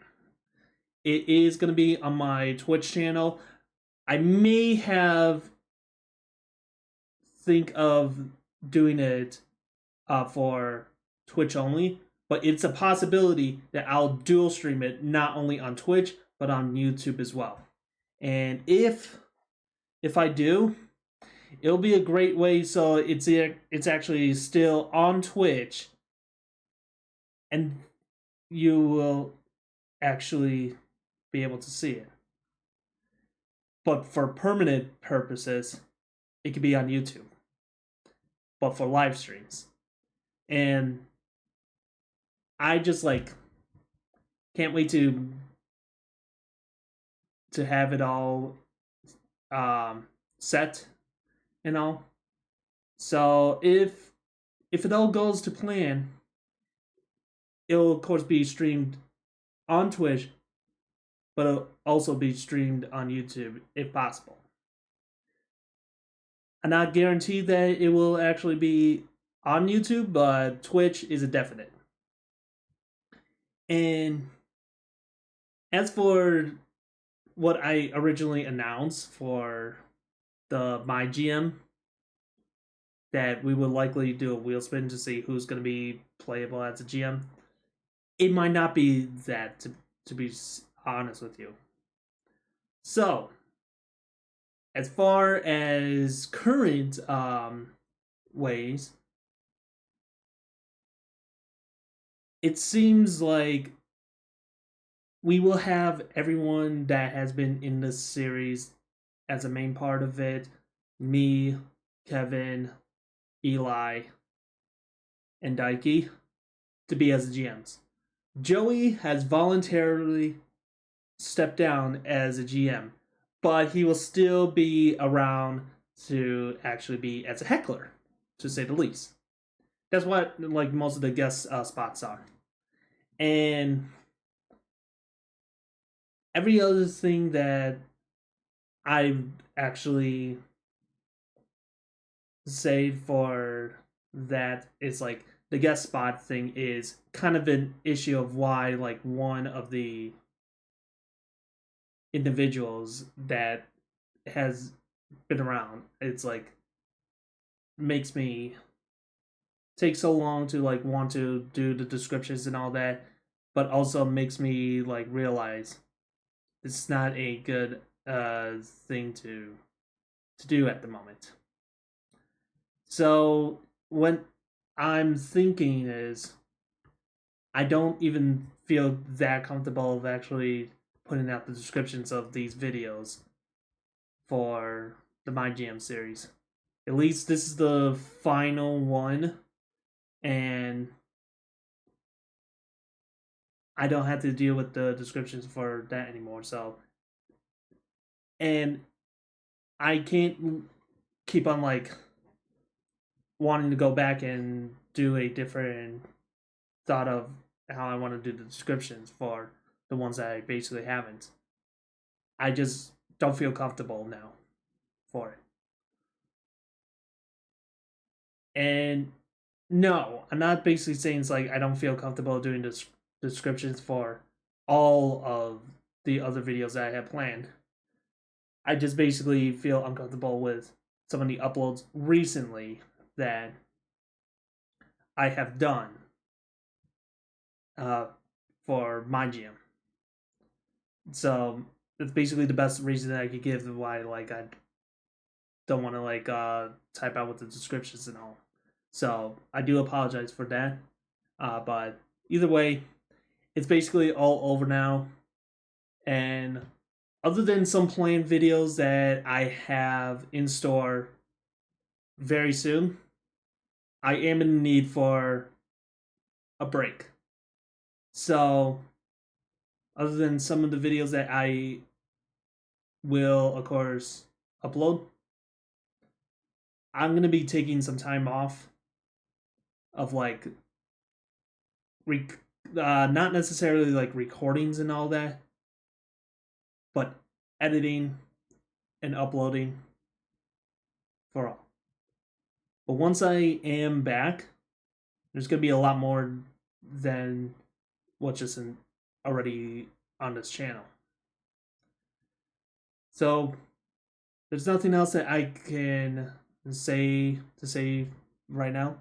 It is going to be on my Twitch channel. I may think of doing it for Twitch only, but it's a possibility that I'll dual stream it not only on Twitch but on YouTube as well. And if I do, it'll be a great way. So it's actually still on Twitch, and you will actually be able to see it. But for permanent purposes, it could be on YouTube. But for live streams. And I just like can't wait to have it all set and all. So if it all goes to plan, it'll of course be streamed on Twitch, but it'll also be streamed on YouTube if possible. I'm not guaranteed that it will actually be on YouTube, but Twitch is a definite. And as for what I originally announced for the MyGM, that we would likely do a wheel spin to see who's going to be playable as a GM, it might not be that, to be honest with you. So, as far as current ways, it seems like we will have everyone that has been in this series as a main part of it. Me, Kevin, Eli, and Daiki to be as the GMs. Joey has voluntarily stepped down as a GM, but he will still be around to actually be as a heckler, to say the least. That's what like most of the guest spots are. And every other thing that I've actually saved for that is like the guest spot thing is kind of an issue of why like one of the individuals that has been around, it's like makes me take so long to like want to do the descriptions and all that, but also makes me like realize it's not a good thing to do at the moment. So what I'm thinking is I don't even feel that comfortable of actually putting out the descriptions of these videos for the MyGM series. At least this is the final one, and I don't have to deal with the descriptions for that anymore. So, and I can't keep on like wanting to go back and do a different thought of how I want to do the descriptions for the ones that I basically haven't. I just don't feel comfortable now for it. And no, I'm not basically saying it's like I don't feel comfortable doing the descriptions for all of the other videos that I have planned. I just basically feel uncomfortable with some of the uploads recently that I have done for MyGM. So that's basically the best reason that I could give why like I don't want to like type out with the descriptions and all. So I do apologize for that. But either way, it's basically all over now. And other than some planned videos that I have in store very soon, I am in need for a break. So, other than some of the videos that I will, of course, upload, I'm going to be taking some time off of like, not necessarily like recordings and all that, but editing and uploading for all. But once I am back, there's going to be a lot more than what's just already on this channel. So there's nothing else that I can say right now.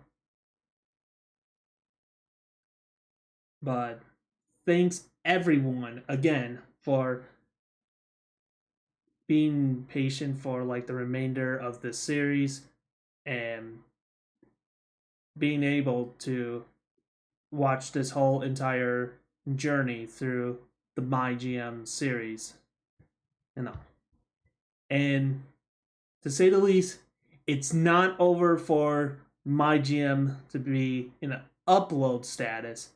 But thanks everyone again for being patient for like the remainder of this series and being able to watch this whole entire journey through the MyGM series. And to say the least, it's not over for MyGM to be in an upload status,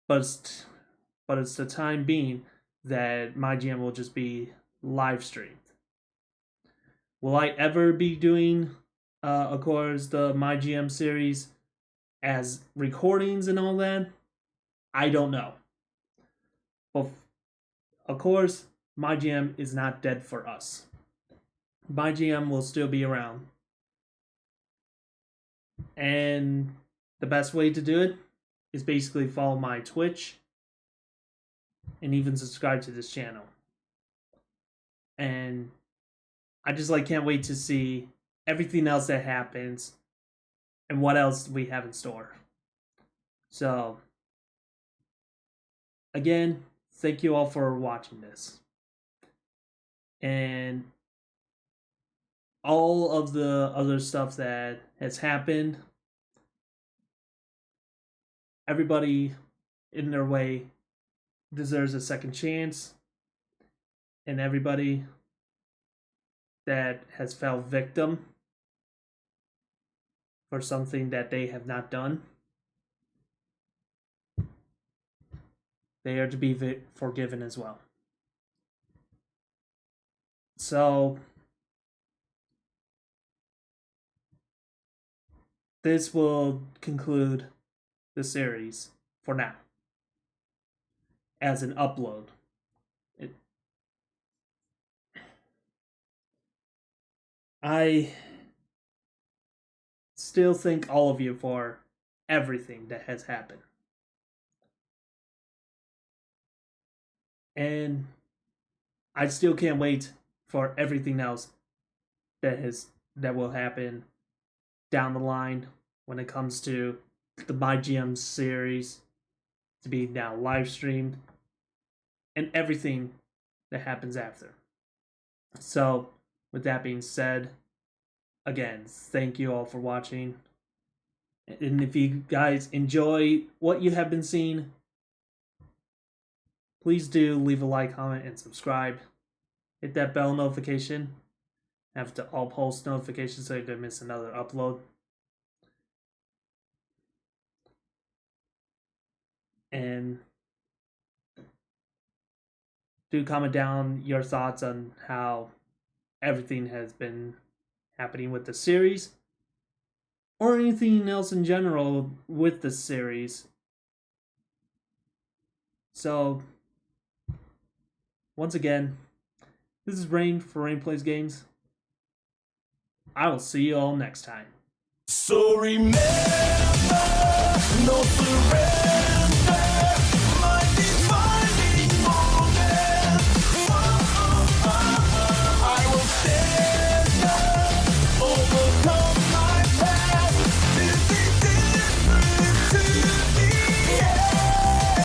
but it's the time being that MyGM will just be live streamed. Will I ever be doing, of course, the MyGM series as recordings and all that? I don't know. But, of course, MyGM is not dead for us. MyGM will still be around. And the best way to do it is basically follow my Twitch and even subscribe to this channel. And I just like can't wait to see everything else that happens and what else we have in store. So again, thank you all for watching this. And all of the other stuff that has happened, everybody in their way deserves a second chance. And everybody that has fell victim for something that they have not done, they are to be forgiven as well. So this will conclude the series for now as an upload. I still thank all of you for everything that has happened. And I still can't wait for everything else that will happen down the line when it comes to the MyGM series to be now live streamed and everything that happens after. So with that being said, again, thank you all for watching. And if you guys enjoy what you have been seeing, please do leave a like, comment, and subscribe. Hit that bell notification. Have the all post notifications so you don't miss another upload. And do comment down your thoughts on how everything has been happening with the series or anything else in general with the series. So once again, this is Rain for Rain Plays Games. I will see you all next time. So remember